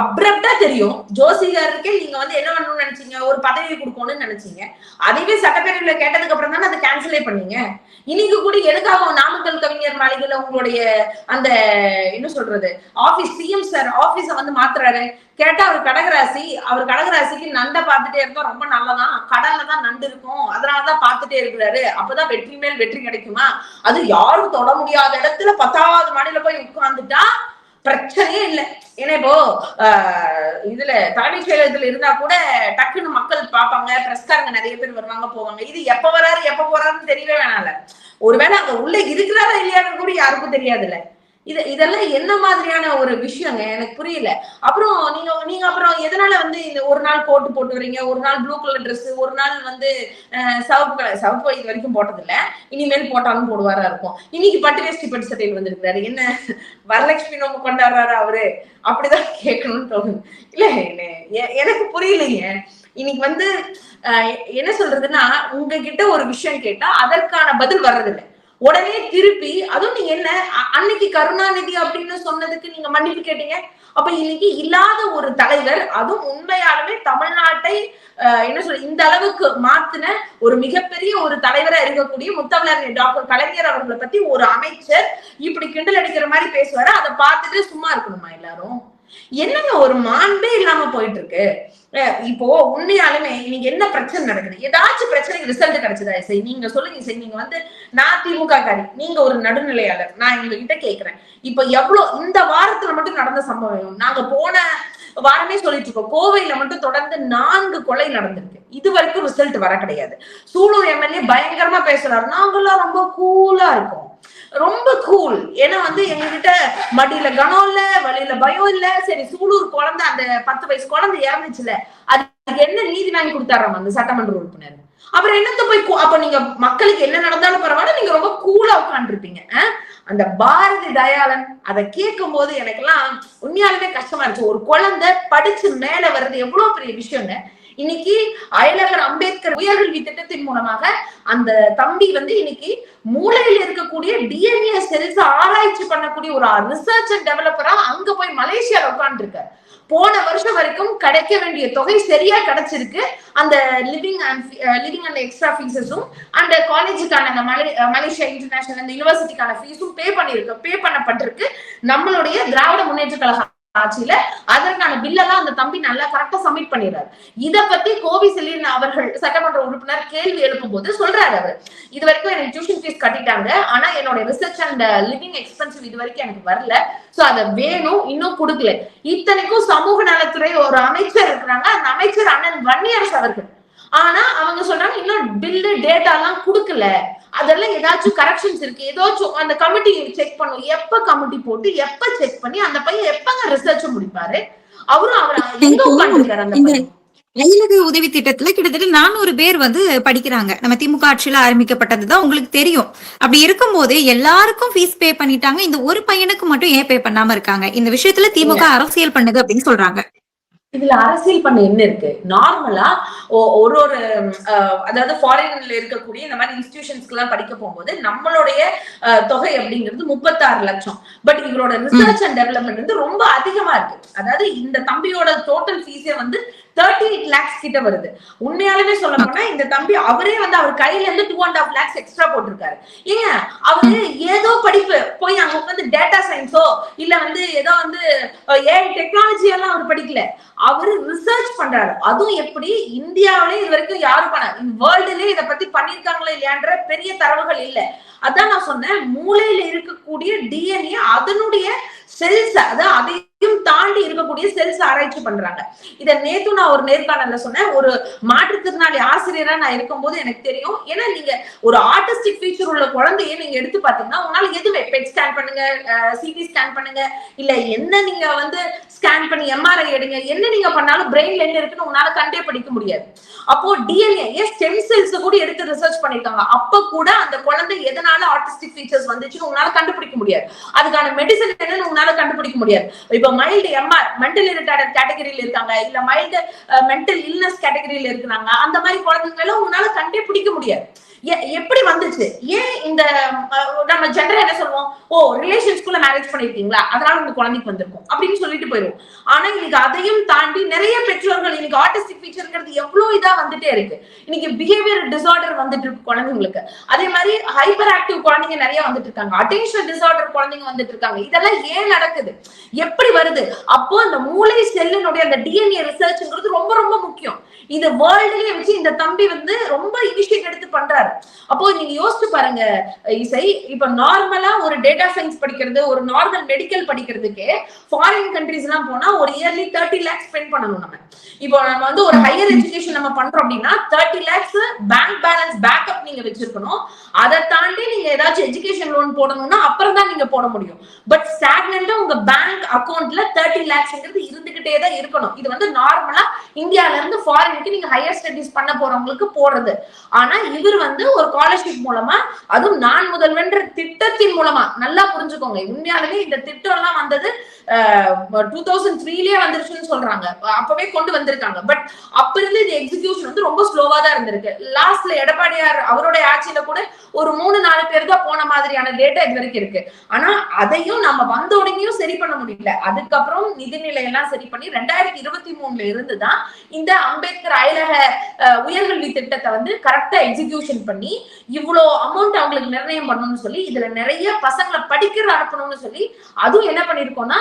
அப்ரப்டா தெரியும், ஜோசிகாருக்கே நீங்க வந்து என்ன பண்ணணும்னு நினைச்சீங்க, ஒரு பதவி கொடுக்கணும்னு நினைச்சீங்க. அதுவே சட்டப்பேரவையில கேட்டதுக்கு அப்புறம் தானே அதை கேன்சலே பண்ணீங்க. இன்னைக்கு கூட எதுக்காக நாமக்கல் கவிஞர் மாளிகையில உங்களுடைய அந்த என்ன சொல்றது ஆபீஸ், சிஎம் சார் ஆபீஸ வந்து மாத்துறாரு? கேட்டா அவர் கடகராசிக்கு நண்டை பார்த்துட்டே இருந்தோம், ரொம்ப நல்லதான், கடல்ல தான் நண்டு இருக்கும், அதனாலதான் பாத்துட்டே இருக்கிறாரு, அப்பதான் வெற்றி மேல் வெற்றி கிடைக்குமா? அது யாரும் தொட முடியாத இடத்துல 10வது மாடியில போய் உட்கார்ந்துட்டா பிரச்சனையே இல்லை. ஏன்னா இப்போ இதுல தலைமைச் செயலகத்துல இருந்தா கூட டக்குன்னு மக்கள் பாப்பாங்க, பிரஸ்காரங்க நிறைய பேர் வருவாங்க போவாங்க. இது எப்ப வராரு எப்ப போறாருன்னு தெரியவே வேணாம்ல. ஒருவேளை அங்க உள்ள இருக்கிறாரா இல்லையான்னு கூட யாருக்கும் தெரியாதுல்ல. இதெல்லாம் என்ன மாதிரியான ஒரு விஷயங்க எனக்கு புரியல. அப்புறம் நீங்க அப்புறம் எதனால வந்து இந்த ஒரு நாள் கோட்டு போட்டு வரீங்க, ஒரு நாள் ப்ளூ கலர் ட்ரெஸ், ஒரு நாள் வந்து சிவப்பு இது வரைக்கும் போட்டது இல்ல, இனிமேல் போட்டாலும் போடுவாரா இருக்கும். இன்னைக்கு பட்டு வேஷ்டி பட்டு சட்டையில் வந்திருக்கிறாரு, என்ன வரலட்சுமி நோம்பு கொண்டாடுறாரு அவரு? அப்படிதான் கேட்கணும்னு தோணுது. இல்ல எனக்கு புரியலைங்க. இன்னைக்கு வந்து என்ன சொல்றதுன்னா, உங்ககிட்ட ஒரு விஷயம் கேட்டா அதற்கான பதில் வர்றதில்லை. உடனே திருப்பி அதுவும் நீங்க என்ன அன்னைக்கு கருணாநிதி அப்படின்னு சொன்னதுக்கு நீங்க மன்னிப்பு கேட்டீங்க. அப்ப இன்னைக்கு இல்லாத ஒரு தலைவர், அதுவும் உண்மையாலுமே தமிழ்நாட்டை என்ன சொல்ற இந்த அளவுக்கு மாத்தின ஒரு மிகப்பெரிய ஒரு தலைவரா இருக்கக்கூடிய முத்தமிழர் டாக்டர் கலைஞர் அவர்களை பத்தி ஒரு அமைச்சர் இப்படி கிண்டல் அடிக்கிற மாதிரி பேசுவாரு. அதை பார்த்துட்டு சும்மா இருக்கணுமா எல்லாரும்? என்னங்க ஒரு மாண்பே இல்லாம போயிட்டு இருக்கு. இப்போ உண்மையாலுமே நீங்க என்ன பிரச்சனை நடக்குது, ஏதாச்சும் பிரச்சனைக்கு ரிசல்ட் கிடைச்சதா? சரி நீங்க சொல்லுங்க. சரி நீங்க வந்து நான் திமுக காரி, நீங்க ஒரு நடுநிலையாளர், நான் எங்ககிட்ட கேக்குறேன். இப்ப எவ்வளவு இந்த வாரத்துல மட்டும் நடந்த சம்பவம், நாங்க போன வாரமே சொல்லிட்டு இருக்கோம், கோவையில மட்டும் தொடர்ந்து 4 கொலை நடந்திருக்கு. இது வரைக்கும் ரிசல்ட் வர கிடையாது. சூலூர் எம்எல்ஏ பயங்கரமா பேசுறாரு, நாங்கெல்லாம் ரொம்ப கூலா இருக்கோம், ரொம்ப கூல். ஏன்னா வந்து எங்ககிட்ட மடியில கனம் இல்ல, வழியில பயம் இல்ல. சரி சூலூர் குழந்தை, அந்த 10 வயசு குழந்தை இறந்துச்சுல, அதுக்கு என்ன நீதி வாங்கி கொடுத்தாராம் அந்த சட்டமன்ற உறுப்பினர்? அப்புறம் என்னத்த போய் அப்ப நீங்க மக்களுக்கு என்ன நடந்தாலும் பரவாயில்ல, நீங்க ரொம்ப கூலா உட்காந்துருப்பீங்க. அந்த பாரதி தயாளன் அதை கேட்கும் போது எனக்கெல்லாம் உண்மையாலுமே கஷ்டமா இருந்துச்சு. ஒரு குழந்தை படிச்சு மேல வர்றது எவ்வளவு பெரிய விஷயங்க. இன்னைக்கு அயலகர் அம்பேத்கர் உயர்கல்வி திட்டத்தின் மூலமாக அந்த தம்பி வந்து இன்னைக்கு மூளையில் இருக்கக்கூடிய டிஎன்ஏ செல்ஸ் ஆராய்ச்சி பண்ணக்கூடிய ஒரு ரிசர்ச் அண்ட் டெவலப்பரா அங்க போய் மலேசியால உட்கார்ந்து இருக்காரு. போன வருஷம் வரைக்கும் கிடைக்க வேண்டிய தொகை சரியா கிடைச்சிருக்கு. அந்த லிவிங் அண்ட் எக்ஸ்ட்ரா ஃபீஸஸும் அந்த காலேஜுக்கான அந்த மலேசியா இன்டர்நேஷனல் அந்த யூனிவர்சிட்டிக்கான ஃபீஸும் பே பண்ணப்பட்டிருக்கு நம்மளுடைய திராவிட முன்னேற்ற கழக ஆட்சியில. அதற்கான பில்லெல்லாம் அந்த தம்பி நல்லா கரெக்டா சப்மிட் பண்ணிடுறாரு. இத பத்தி கோவி செல்லியன் அவர்கள் சட்டமன்ற உறுப்பினர் கேள்வி எழுப்பும் போது சொல்றாரு, அவர் இது வரைக்கும் எனக்கு டியூஷன் ஃபீஸ் கட்டிட்டாங்க, ஆனா என்னோட ரிசர்ச் அண்ட் லிவிங் எக்ஸ்பென்சிவ் இது வரைக்கும் எனக்கு வரல, சோ அதை வேணும், இன்னும் கொடுக்கல. இத்தனைக்கும் சமூக நலத்துறை ஒரு அமைச்சர் இருக்கிறாங்க, அந்த அமைச்சர் அண்ணன் வன்னியரசு அவர்கள். ஆனா அவங்க சொல்றாங்க இன்னும் பில்லு டேட்டா எல்லாம் கொடுக்கல, அதெல்லாம் ஏதாச்சும் கரெக்ஷன்ஸ் இருக்கு, ஏதாச்சும் அந்த கமிட்டி செக் பண்ணும். எப்ப கமிட்டி போட்டு எப்ப செக் பண்ணி அந்த பையன் எப்பங்க ரிசர்ச் முடிப்பாரு? அவரும் அவர் எங்க உட்கார்ந்துருக்காரு? அந்த பையன் அயலக உதவி திட்டத்துல கிட்டத்தட்ட 400 பேர் வந்து படிக்கிறாங்க. நம்ம திமுக ஆட்சியில ஆரம்பிக்கப்பட்டதுதான், உங்களுக்கு தெரியும். அப்படி இருக்கும்போது எல்லாருக்கும் ஃபீஸ் பே பண்ணிட்டாங்க, இந்த ஒரு பையனுக்கு மட்டும் ஏன் பே பண்ணாம இருக்காங்க? இந்த விஷயத்துல திமுக அரசியல் பண்ணுது அப்படின்னு சொல்றாங்க. இதுல அரசியல் பண்ண என்ன இருக்கு? நார்மலா ஒரு அதாவது ஃபாரின்ல இருக்கக்கூடிய இந்த மாதிரி இன்ஸ்டிடியூஷன்ஸ்க்கு எல்லாம் படிக்க போகும்போது நம்மளுடைய தொகை அப்படிங்கிறது 36 லட்சம். பட் இவரோட ரிசர்ச் அண்ட் டெவலப்மெண்ட் வந்து ரொம்ப அதிகமா இருக்கு. அதாவது இந்த தம்பியோட டோட்டல் ஃபீஸே வந்து 38 lakhs கிட்ட வருது. உண்மையாலுமே சொல்ல போனா இந்த தம்பி அவரே வந்து அவர் கையில இருந்து 2.5 lakhs எக்ஸ்ட்ரா போட்டிருக்காரு. ஏங்க அவரு ஏதோ படிப்பு போய் அங்க வந்து டேட்டா சயின்ஸோ இல்ல வந்து ஏதோ வந்து ஏஐ டெக்னாலஜி எல்லாம் அவர் படிக்கல, அவரு ரிசர்ச் பண்றாரு. அதுவும் எப்படி இந்தியாவிலே இது வரைக்கும் யாரும் பண்ண, வேர்ல்டுலயே இதை பத்தி பண்ணிருக்காங்களா இல்லையான்ற பெரிய தரவுகள் இல்ல. அதான் நான் சொன்னேன், மூளையில இருக்கக்கூடிய டிஎன்ஏ அதனுடைய செல்ஸ், அதான் அதையும் தாண்டி இருக்கக்கூடிய செல்ஸ் ஆராய்ச்சி பண்றாங்க. இத நேத்து நான் ஒரு நேர்காணல்ல சொன்னேன். ஒரு மாற்றுத்திறனாளி ஆசிரியரா நான் இருக்கும்போது எனக்கு தெரியும். ஏன்னா நீங்க ஒரு ஆர்டிஸ்டிக் ஃபீச்சர் உள்ள குழந்தைய நீங்க எடுத்து பாத்தீங்கன்னா உங்களால எதுவே பெட் ஸ்கேன் பண்ணுங்க, சிடி ஸ்கேன் பண்ணுங்க, இல்ல என்ன நீங்க வந்து ஸ்கேன் பண்ணி எம்ஆர்ஐ எடுங்க, என்ன நீங்க பண்ணாலும் பிரெயின்ல என்ன இருக்குன்னு உங்களால கண்டே படிக்க முடியாது. அப்போ டிஎன்ஏ ஸ்டெம் செல்ஸ் கூட எடுத்து ரிசர்ச் பண்ணிருக்காங்க. அப்ப கூட அந்த குழந்தை எதனால ஆர்டிஸ்டிக் ஃபீச்சர்ஸ் வந்துச்சுன்னு உங்களால கண்டுபிடிக்க முடியாது. அதுக்கான மெடிசன் என்னன்னு உங்களால கண்டுபிடிக்க முடியாது. இப்ப மைல்டு எம்ஆர் மென்டல் ரிட்டார்டட் கேட்டகரியில இருக்காங்க, இல்ல மைல்டு மென்டல் இல்னஸ் கேட்டகரியில இருக்கிறாங்க, அந்த மாதிரி குழந்தைங்க எல்லாம் உங்களால கண்டே பிடிக்க முடியாது. எப்படி வந்துச்சு? ஏன் இந்த நம்ம ஜெண்டர் என்ன சொல்லுவோம், ஓ ரிலேஷன்ஸ்குள்ள மேரேஜ் பண்ணிருக்கீங்களா அதனால உங்க குழந்தைக்கு வந்திருக்கும் அப்படின்னு சொல்லிட்டு போயிடுவோம். ஆனா இன்னைக்கு அதையும் தாண்டி நிறைய பெற்றோர்கள் இன்னைக்கு ஆட்டிஸ்டிக் ஃபீச்சர்ங்கிறது எவ்வளவு இதா வந்துட்டே இருக்கு. இன்னைக்கு பிஹேவியர் டிசார்டர் வந்துட்டு இருக்கு குழந்தைங்களுக்கு. அதே மாதிரி ஹைப்பர் ஆக்டிவ் குழந்தைங்க நிறைய வந்துட்டு இருக்காங்க. அட்டென்ஷன் டிசார்டர் குழந்தைங்க வந்துட்டு இருக்காங்க. இதெல்லாம் ஏன் நடக்குது, எப்படி வருது? அப்போ அந்த மூளை செல்லினுடைய அந்த டிஎன்ஏ ரிசர்ச்ங்கிறது ரொம்ப ரொம்ப முக்கியம். இது வேர்ல்டுலயே வச்சு இந்த தம்பி வந்து ரொம்ப இனிஷியேட் எடுத்து பண்றாரு. அப்போ நீங்க யோசிச்சு பாருங்க இசை, இப்ப நார்மலா ஒரு டேட்டா சயின்ஸ் படிக்கிறது, ஒரு நார்மல் மெடிக்கல் படிக்கிறதுக்கே ஃபாரின் கண்ட்ரீஸ் எல்லாம் போனா ஒரு இயர்லி 30 lakhs ஸ்பெண்ட் பண்ணணும். நம்ம இப்போ நம்ம வந்து ஒரு ஹையர் எஜுகேஷன் நம்ம பண்றோம் அப்படின்னா 30 lakhs பேங்க் பேலன்ஸ் பேக்கப் நீங்க வச்சிருக்கணும். அதை தாண்டி நீங்க ஏதாச்சும் எஜுகேஷன் லோன் போடணும்னா அப்புறம் தான் நீங்க போட முடியும். பட் ஸ்டாக்னண்டா உங்க பேங்க் அக்கௌண்ட்ல 30 lakhsங்கிறது இருந்துகிட்டே தான் இருக்கணும். இது வந்து நார்மலா இந்தியால இருந்து ஃபாரினுக்கு நீங்க ஹையர் ஸ்டடிஸ் பண்ண போறவங்களுக்கு போடுறது. ஆனா இவர் வந்து ஒரு ஸ்காலர்ஷிப் மூலமா, அதுவும் நான் முதல்வன்ற திட்டத்தின் மூலமா, நல்லா புரிஞ்சுக்கோங்க, உண்மையாலுமே இந்த திட்டம் எல்லாம் வந்தது 2003லயே வந்துருச்சுன்னு சொல்றாங்க. அப்பவே கொண்டு வந்திருக்காங்க. பட் அப்ப இருந்து இந்த எக்ஸிகியூஷன் வந்து ரொம்ப ஸ்லோவா தான் இருந்திருக்கு. லாஸ்ட்ல எடப்பாடியார் அவருடைய ஆட்சியில கூட ஒரு 3-4 பேர் தான் போன மாதிரியான டேட்டா இது வரைக்கும் இருக்கு. ஆனா அதையும் நம்ம வந்த உடனேயும் சரி பண்ண முடியல. அதுக்கப்புறம் நிதிநிலை எல்லாம் சரி பண்ணி 2023ல இருந்துதான் இந்த அம்பேத்கர் அயலக உயர்கல்வி திட்டத்தை வந்து கரெக்டா எக்ஸிகியூஷன் பண்ணி இவ்வளவு அமௌண்ட் அவங்களுக்கு நிர்ணயம் பண்ணணும்னு சொல்லி, இதுல நிறைய பசங்களை படிக்கிற அனுப்பணும்னு சொல்லி, அதுவும் என்ன பண்ணிருக்கோம்னா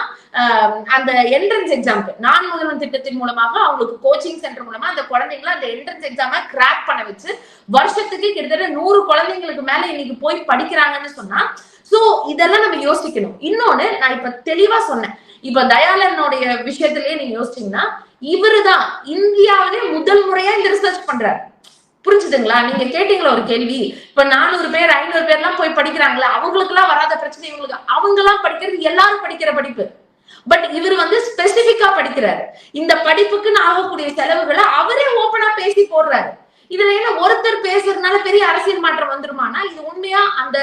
அந்த என்ட்ரன்ஸ் எக்ஸாம்க்கு நான் முதல்வன் திட்டத்தின் மூலமாக அவங்களுக்கு கோச்சிங் சென்டர் மூலமா அந்த குழந்தைங்களை அந்த என்ட்ரன்ஸ் எக்ஸாம கிராக் பண்ண வச்சு வருஷத்துக்கு கிட்டத்தட்ட 100 குழந்தைங்களுக்கு மேல இன்னைக்கு போய் படிக்கிறாங்கன்னு சொன்னா, சோ இதெல்லாம் நம்ம யோசிக்கணும். இன்னொன்னு நான் இப்ப தெளிவா சொன்னேன். இப்ப தயாளனுடைய விஷயத்திலேயே நீங்க யோசிச்சீங்கன்னா, இவருதான் இந்தியாவிலே முதல் முறையா இந்த ரிசர்ச் பண்றாரு. புரிஞ்சுதுங்களா? நீங்க கேட்டீங்களா ஒரு கேள்வி, இப்ப 400 பேர் 500 பேர் எல்லாம் போய் படிக்கிறாங்களா, அவங்களுக்கு எல்லாம் வராத பிரச்சனை இவங்களுக்கு, அவங்க எல்லாம் படிக்கிறது எல்லாரும் படிக்கிற படிப்பு. பட் இவர் வந்து ஸ்பெசிபிக்கா படிக்கிறாரு. இந்த படிப்புக்குன்னு ஆகக்கூடிய செலவுகளை அவரே ஓபனா பேசி போடுறாரு. இதுல என்ன ஒருத்தர் பேசுறதுனால பெரிய அரசியல் மாற்றம் வந்துருமானா, இது உண்மையா அந்த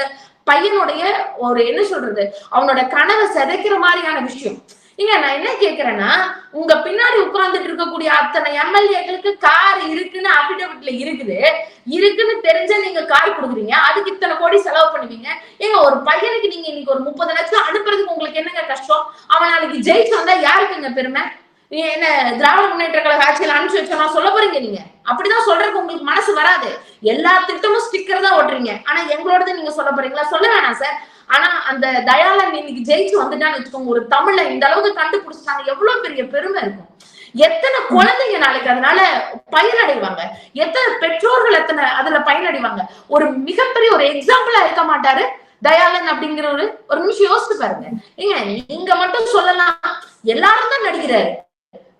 பையனுடைய ஒரு என்ன சொல்றது, அவனோட கனவை சிதைக்கிற மாதிரியான விஷயம். இங்க நான் என்ன கேக்குறேன்னா, உங்க பின்னாடி உட்கார்ந்துட்டு இருக்கக்கூடிய அத்தனை எம்எல்ஏக்களுக்கு கார் இருக்குன்னு அபிடவிட்ல இருக்குன்னு தெரிஞ்சா நீங்க கார் கொடுக்குறீங்க, அதுக்கு இத்தனை கோடி செலவு பண்ணுவீங்க. ஏங்க ஒரு பையனுக்கு நீங்க இன்னைக்கு ஒரு 30 லட்சம் அனுப்புறதுக்கு உங்களுக்கு என்னங்க கஷ்டம்? அவன் நாளைக்கு ஜெயிச்சு வந்தா யாருக்குங்க பெருமை? என்ன திராவிட முன்னேற்ற கழக ஆட்சியில் அனுப்பிச்சு வச்சா சொல்ல போறீங்க? நீங்க அப்படிதான் சொல்றதுக்கு உங்களுக்கு மனசு வராது. எல்லா திட்டமும் ஸ்டிக்கர் தான் ஓட்டுறீங்க. ஆனா எங்களோடது நீங்க சொல்ல போறீங்களா? சொல்ல வேணாம் சார். ஆனா அந்த தயாளன் இன்னைக்கு ஜெயிச்சு வந்துட்டான்னு வச்சுக்கோங்க, ஒரு தமிழை இந்த அளவுக்கு கண்டுபிடிச்சாங்க, எவ்வளவு பெரிய பெருமை இருக்கும். எத்தனை குழந்தைங்க நாளைக்கு அதனால பயனடைவாங்க, எத்தனை பெற்றோர்கள் எத்தனை அதுல பயனடைவாங்க. ஒரு மிகப்பெரிய ஒரு எக்ஸாம்பிளா இருக்க மாட்டாரு தயாளன் அப்படிங்கிற ஒரு நிமிஷம் யோசிச்சு பாருங்க. ஏங்க நீங்க மட்டும் சொல்லலாம், எல்லாரும் தான்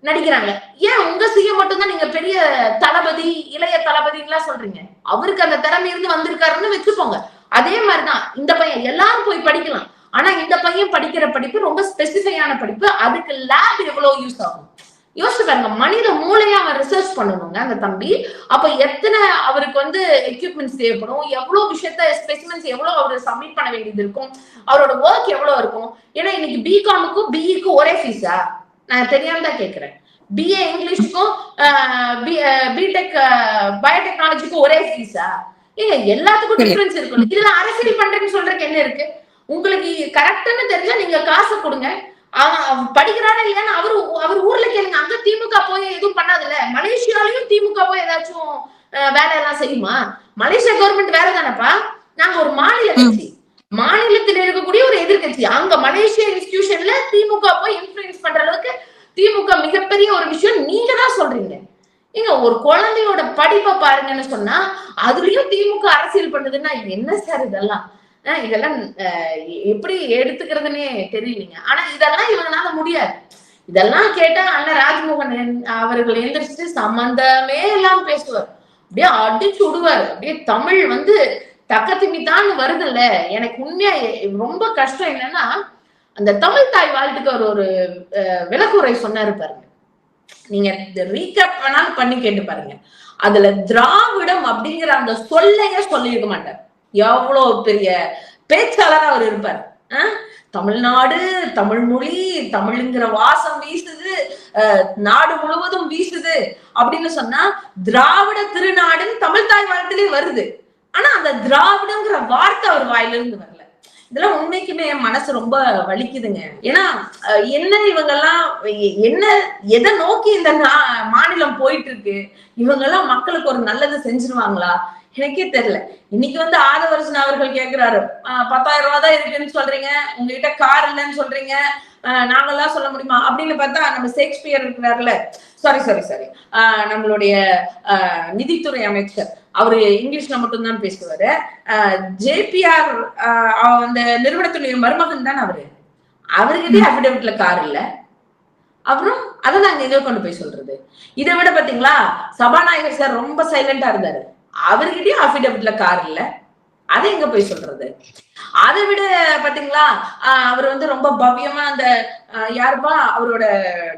நடிக்கிறாங்க. ஏன் உங்க சிஎம் மட்டும் தான் நீங்க பெரிய தளபதி, இளைய தளபதிங்களா சொல்றீங்க? அவருக்கு அந்த திறமை இருந்து வந்திருக்காருன்னு வச்சுப்போங்க. அதே மாதிரிதான் இந்த பையன், எல்லாரும் போய் படிக்கலாம். ஆனா இந்த பையன் படிக்கிற படிப்பு ரொம்ப ஸ்பெசிஃபையான படிப்பு. அதுக்கு லேப் எவ்வளவு யூஸ் ஆகும் யோசிச்சு பாருங்க. மனித மூளையா அவன் ரிசர்ச் பண்ணணுங்க அந்த தம்பி. அப்ப எத்தனை அவருக்கு வந்து எக்யூப்மெண்ட்ஸ் தேவைப்படும், எவ்வளவு விஷயத்த ஸ்பெசிமென்ஸ் எவ்வளவு அவரு சப்மிட் பண்ண வேண்டியது இருக்கும், அவரோட ஒர்க் எவ்வளவு இருக்கும். ஏன்னா இன்னைக்கு பிகாமுக்கும் பிஇக்கும் ஒரே ஃபீஸா? நான் தெரியாம தான் கேட்கிறேன். பிஏ இங்கிலீஷுக்கும் பிடெக் பயோடெக்னாலஜிக்கும் ஒரே ஃபீஸா? ஏங்க எல்லாத்துக்கும் டிஃபரன்ஸ் இருக்கும். இதுல அரசியல் பண்றேன்னு சொல்றதுக்கு என்ன இருக்கு? உங்களுக்கு கரெக்ட்னு தெரிஞ்சா நீங்க காசை கொடுங்க. அவன் படிக்கிறானா இல்லையான்னு அவர் ஊர்ல கேளுங்க. அங்க திமுக போய் எதுவும் பண்ணாதுல்ல. மலேசியாலையும் திமுக போய் ஏதாச்சும் வேலை எல்லாம் செய்யுமா? மலேசியா கவர்மெண்ட் வேலை தானப்பா. நாங்க ஒரு மாநில கட்சி, மாநிலத்தில் இருக்கக்கூடிய ஒரு எதிர்கட்சி. அங்க மலேசியா இன்ஸ்டிடியூஷன்ல திமுக போய் இன்ஃபுளுன்ஸ் பண்ற அளவுக்கு திமுக மிகப்பெரிய ஒரு விஷயம் நீங்க தான் சொல்றீங்க. ஏங்க ஒரு குழந்தையோட படிப்பை பாருங்கன்னு சொன்னா அதுலயும் திமுக அரசியல் பண்ணுதுன்னா என்ன சார் இதெல்லாம்? இதெல்லாம் எப்படி எடுத்துக்கிறதுனே தெரியலீங்க. ஆனா இதெல்லாம் இவங்களால முடியாது. இதெல்லாம் கேட்டா அண்ணன் ராஜ்மோகன் அவர்கள் எந்திரிச்சு சம்பந்தமே எல்லாம் பேசுவார், அப்படியே அடிச்சு விடுவார். அப்படியே தமிழ் வந்து தக்கத்திமித்தான்னு வருது இல்ல. எனக்கு உண்மையா ரொம்ப கஷ்டம் என்னன்னா, அந்த தமிழ் தாய் வாழ்த்துக்கு அவர் ஒரு விளக்குரை சொன்னாரு பாருங்க. நீங்க ரீகேப் வேணாலும் பண்ணி கேட்டு பாருங்க. அதுல திராவிடம் அப்படிங்கிற அந்த சொல்லையே சொல்லியிருக்க மாட்டார். எவ்வளவு பெரிய பேச்சாளரா அவர் இருப்பார். தமிழ்நாடு, தமிழ் மொழி, தமிழ்ங்கிற வாசம் வீசுது, நாடு முழுவதும் வீசுது அப்படின்னு சொன்னா திராவிட திருநாடுன்னு தமிழ் தாய் வாழ்த்திலே வருது. ஆனா அந்த திராவிடங்கிற வார்த்தை அவர் வாயிலிருந்து வரல. இதெல்லாம் உண்மைக்குமே என் மனசு ரொம்ப வலிக்குதுங்க. ஏன்னா என்ன இவங்கெல்லாம் என்ன எதை நோக்கி இந்த மாநிலம் போயிட்டு இருக்கு? இவங்க எல்லாம் மக்களுக்கு ஒரு நல்லது செஞ்சிருவாங்களா? எனக்கே தெரியல. இன்னைக்கு வந்து ஆதவர்சன் அவர்கள் கேக்குறாரு, 10,000 ரூபாய் தான் இருக்குன்னு சொல்றீங்க, உங்ககிட்ட கார் இல்லைன்னு சொல்றீங்க, நாங்கெல்லாம் சொல்ல முடியுமா அப்படின்னு பார்த்தா, நம்ம ஷேக்ஸ்பியர் இருக்கிறாருல, சாரி நம்மளுடைய நிதித்துறை அமைச்சர், அவரு இங்கிலீஷ்ல மட்டும்தான் பேசுவாரு. JPR அந்த நிறுவனத்துடைய மருமகன் தான் அவர்கிட்டயே அபிடவிட்ல கார் இல்ல. அப்புறம் அதை நாங்க எங்க கொண்டு போய் சொல்றது? இதை விட பாத்தீங்களா, சபாநாயகர் சார் ரொம்ப சைலண்டா இருந்தாரு, அவர்கிட்டயும் அபிடவிட்ல கார் இல்ல, அதை எங்க போய் சொல்றது? அதை விட பாத்தீங்களா, அவர் வந்து ரொம்ப பவ்யமா அந்த யாருப்பா அவரோட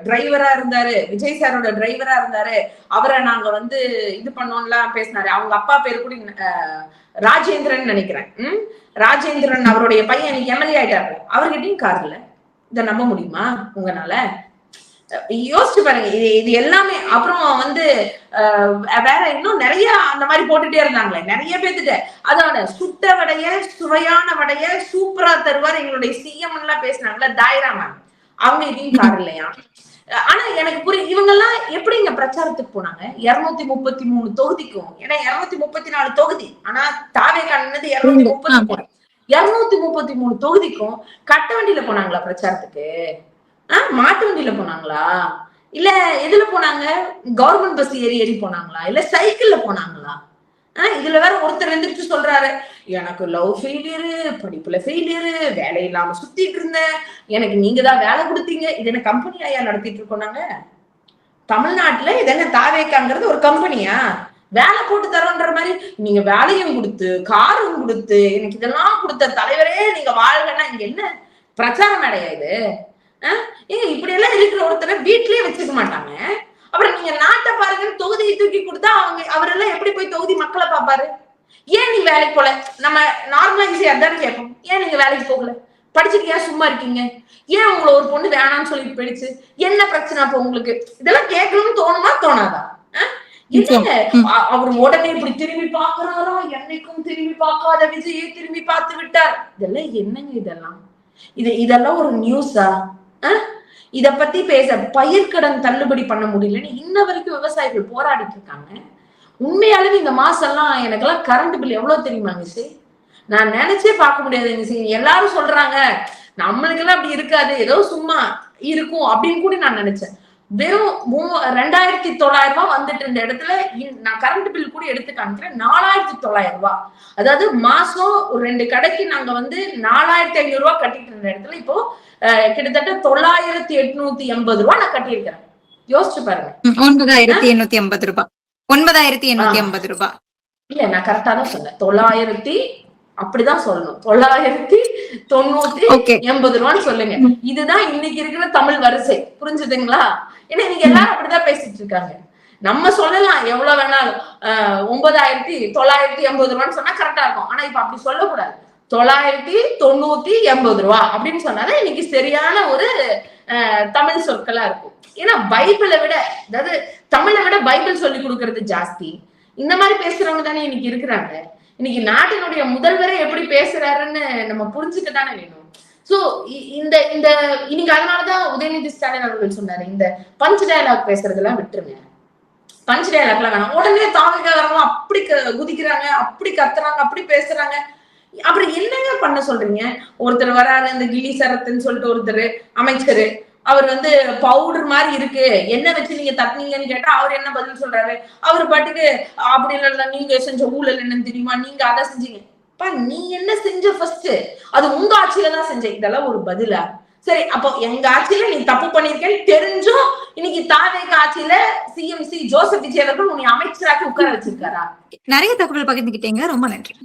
டிரைவரா இருந்தாரு, விஜய் சாரோட டிரைவரா இருந்தாரு, அவரை நாங்க வந்து இது பண்ணோம்லாம் பேசினாரு. அவங்க அப்பா பேரு கூட ராஜேந்திரன் நினைக்கிறேன். ராஜேந்திரன் அவருடைய பையன் இன்னைக்கு MLA ஆயிட்டாரு, அவர்கிட்டயும் கார் இல்ல. இதை நம்ப முடியுமா உங்களால? யோசிச்சு பாருங்க. இது எல்லாமே. அப்புறம் வந்து வேற இன்னும் நிறைய அந்த மாதிரி போட்டுட்டே இருந்தாங்களே நிறைய பேத்துட்டு. அதோட சுட்ட வடைய, சுவையான வடைய சூப்பரா தருவார் எங்களுடைய CM எல்லாம் பேசினாங்களே தாயரா மேம், அவங்க இதையும் கார் இல்லையா? ஆனா எனக்கு புரியும், இவங்க எல்லாம் எப்படிங்க பிரச்சாரத்துக்கு போனாங்க 233 தொகுதிக்கும்? ஏன்னா 234 தொகுதி, ஆனா தாவேகானது 233 233 தொகுதிக்கும் கட்ட வண்டியில போனாங்களா பிரச்சாரத்துக்கு? மாட்டு வண்டியில போனாங்களா? இல்ல எதுல போனாங்க? கவர்மெண்ட் பஸ் ஏறி போனாங்களா? இல்ல சைக்கிள்ல போனாங்களா? இதுல வேற ஒருத்தர் எந்திரிச்சு சொல்றாரு, எனக்கு லவ் ஃபெயிலியரு, படிப்புல ஃபெயிலியரு, வேலை இல்லாம சுத்திட்டு இருந்தேன், எனக்கு நீங்க தான் வேலை கொடுத்தீங்க. இது என்ன கம்பெனி ஐயா நடத்திட்டு இருக்கோம் நாங்க தமிழ்நாட்டுல? இது என்ன தாவேக்காங்கிறது ஒரு கம்பெனியா? வேலை போட்டு தரோன்ற மாதிரி நீங்க வேலையும் கொடுத்து காரும் கொடுத்து எனக்கு இதெல்லாம் கொடுத்த தலைவரே நீங்க வாழ்கன்னா இங்க என்ன பிரச்சாரம் மேடையா இது? ஏங்க இப்படி எல்லாம் இருக்கிற ஒருத்தரை வீட்லயே வச்சுக்க மாட்டாங்க. அப்புறம் நீங்க நாட்டை பாருங்க, தொகுதியை தூக்கி கொடுத்தா அவரெல்லாம் எப்படி போய் தொகுதி மக்களை பாப்பாரு? ஏன் நீ வேலைக்கு போல? நம்ம நார்மலா ஈஸியா அதான் கேட்போம், ஏன் நீங்க வேலைக்கு போகல? படிச்சுட்டு ஏன் சும்மா இருக்கீங்க? ஏன் உங்களை ஒரு பொண்ணு வேணாம்னு சொல்லிட்டு போயிடுச்சு? என்ன பிரச்சனை அப்ப உங்களுக்கு? இதெல்லாம் கேட்கணும்னு தோணுமா தோணாதா? இல்லைங்க, அவர் உடனே இப்படி திரும்பி பாக்குறாரா, என்னைக்கும் திரும்பி பார்க்காத விஜயை திரும்பி பார்த்து விட்டார். இதெல்லாம் என்னங்க? இதெல்லாம் ஒரு நியூஸா? இத பத்தி பேச பயிர்க்கடன் தள்ளுபடி பண்ண முடியலன்னு இன்ன வரைக்கும் விவசாயிகள் போராடிட்டு இருக்காங்க. உண்மையாலுமே இந்த மாசம் எல்லாம் எனக்கெல்லாம் கரண்ட் பில் எவ்வளவு தெரியுமாங்க? நான் நினைச்சே பார்க்க முடியாது. எல்லாரும் சொல்றாங்க நம்மளுக்கு எல்லாம் அப்படி இருக்காது, ஏதோ சும்மா இருக்கும் அப்படின்னு கூட நான் நினைச்சேன். வெறும் 2,900 ரூபாய் வந்துட்டு இருந்த இடத்துல நான் கரண்ட் பில் கூட எடுத்து காமிக்கிறேன், 4,900 ரூபாய். அதாவது மாசம் ஒரு 2 கடைக்கு நாங்க வந்து 4,500 ரூபாய் கட்டிட்டு இருந்த இடத்துல இப்போ கிட்டத்தட்ட 9,880 ரூபாய் நான் கட்டியிருக்கிறேன். யோசிச்சு பாருங்க. 9,880 ரூபாய். 9,880 ரூபாய் இல்ல, நான் கரெக்டா தான் சொன்னேன். 900 அப்படிதான் சொல்லணும், 990 ரூபான்னு சொல்லுங்க. இதுதான் இன்னைக்கு இருக்கிற தமிழ் வரிசை. புரிஞ்சுதுங்களா? ஏன்னா நீங்க எல்லாரும் அப்படிதான் பேசிட்டு இருக்காங்க. நம்ம சொல்லலாம் எவ்வளவு வேணாலும் 9,980 ரூபான்னு சொன்னா கரெக்டா இருக்கும். ஆனா இப்ப அப்படி சொல்லக்கூடாது. 990 ரூபாய் அப்படின்னு சொன்னாதான் இன்னைக்கு சரியான ஒரு தமிழ் சொற்களா இருக்கும். ஏன்னா பைபிளை விட, அதாவது தமிழை விட பைபிள் சொல்லி கொடுக்கறது ஜாஸ்தி. இந்த மாதிரி பேசுறவங்க தானே இன்னைக்கு இருக்கிறாங்க. இன்னைக்கு நாட்டினுடைய முதல்வரை எப்படி பேசுறாருன்னு நம்ம புரிஞ்சுக்க தானே வேணும். சோ இந்த இன்னைக்கு அதனாலதான் உதயநிதி ஸ்டாலின் அவர்கள் சொன்னாரு, இந்த பஞ்ச் டயலாக் பேசுறதெல்லாம் விட்டுருங்க, பஞ்ச் டயலாக் எல்லாம் வேணாம். உடனே தாவகாரங்களும் அப்படி குதிக்கிறாங்க, அப்படி கத்துறாங்க, அப்படி பேசுறாங்க. அப்புறம் என்னங்க பண்ண சொல்றீங்க? ஒருத்தர் வராரு, இந்த கில்லி சரத்துன்னு சொல்லிட்டு ஒருத்தர் அமைச்சரு, அவர் வந்து பவுடர் மாதிரி இருக்கு, என்ன வச்சு நீங்க தட்டினீங்கன்னு கேட்டா அவர் என்ன பதில் சொல்றாரு? அவர் பாட்டுக்கு அப்படி இல்ல, நீங்க செஞ்ச ஊழல் என்னன்னு தெரியுமா, நீங்க அதை செஞ்சீங்க. நீ என்ன செஞ்ச? ஃபர்ஸ்ட் அது உங்க ஆட்சியில தான் செஞ்ச. இதெல்லாம் ஒரு பதிலா? சரி, அப்போ எங்க ஆட்சியில நீ தப்பு பண்ணிருக்கேன்னு தெரிஞ்சும் இன்னைக்கு தாவேக ஆட்சியில CMC ஜோசப் விஜய் அவர்கள் உன்னை அமைச்சராக்கி உட்கார வச்சிருக்காரா? நிறைய தகவல் பகிர்ந்துக்கிட்டீங்க, ரொம்ப நன்றி.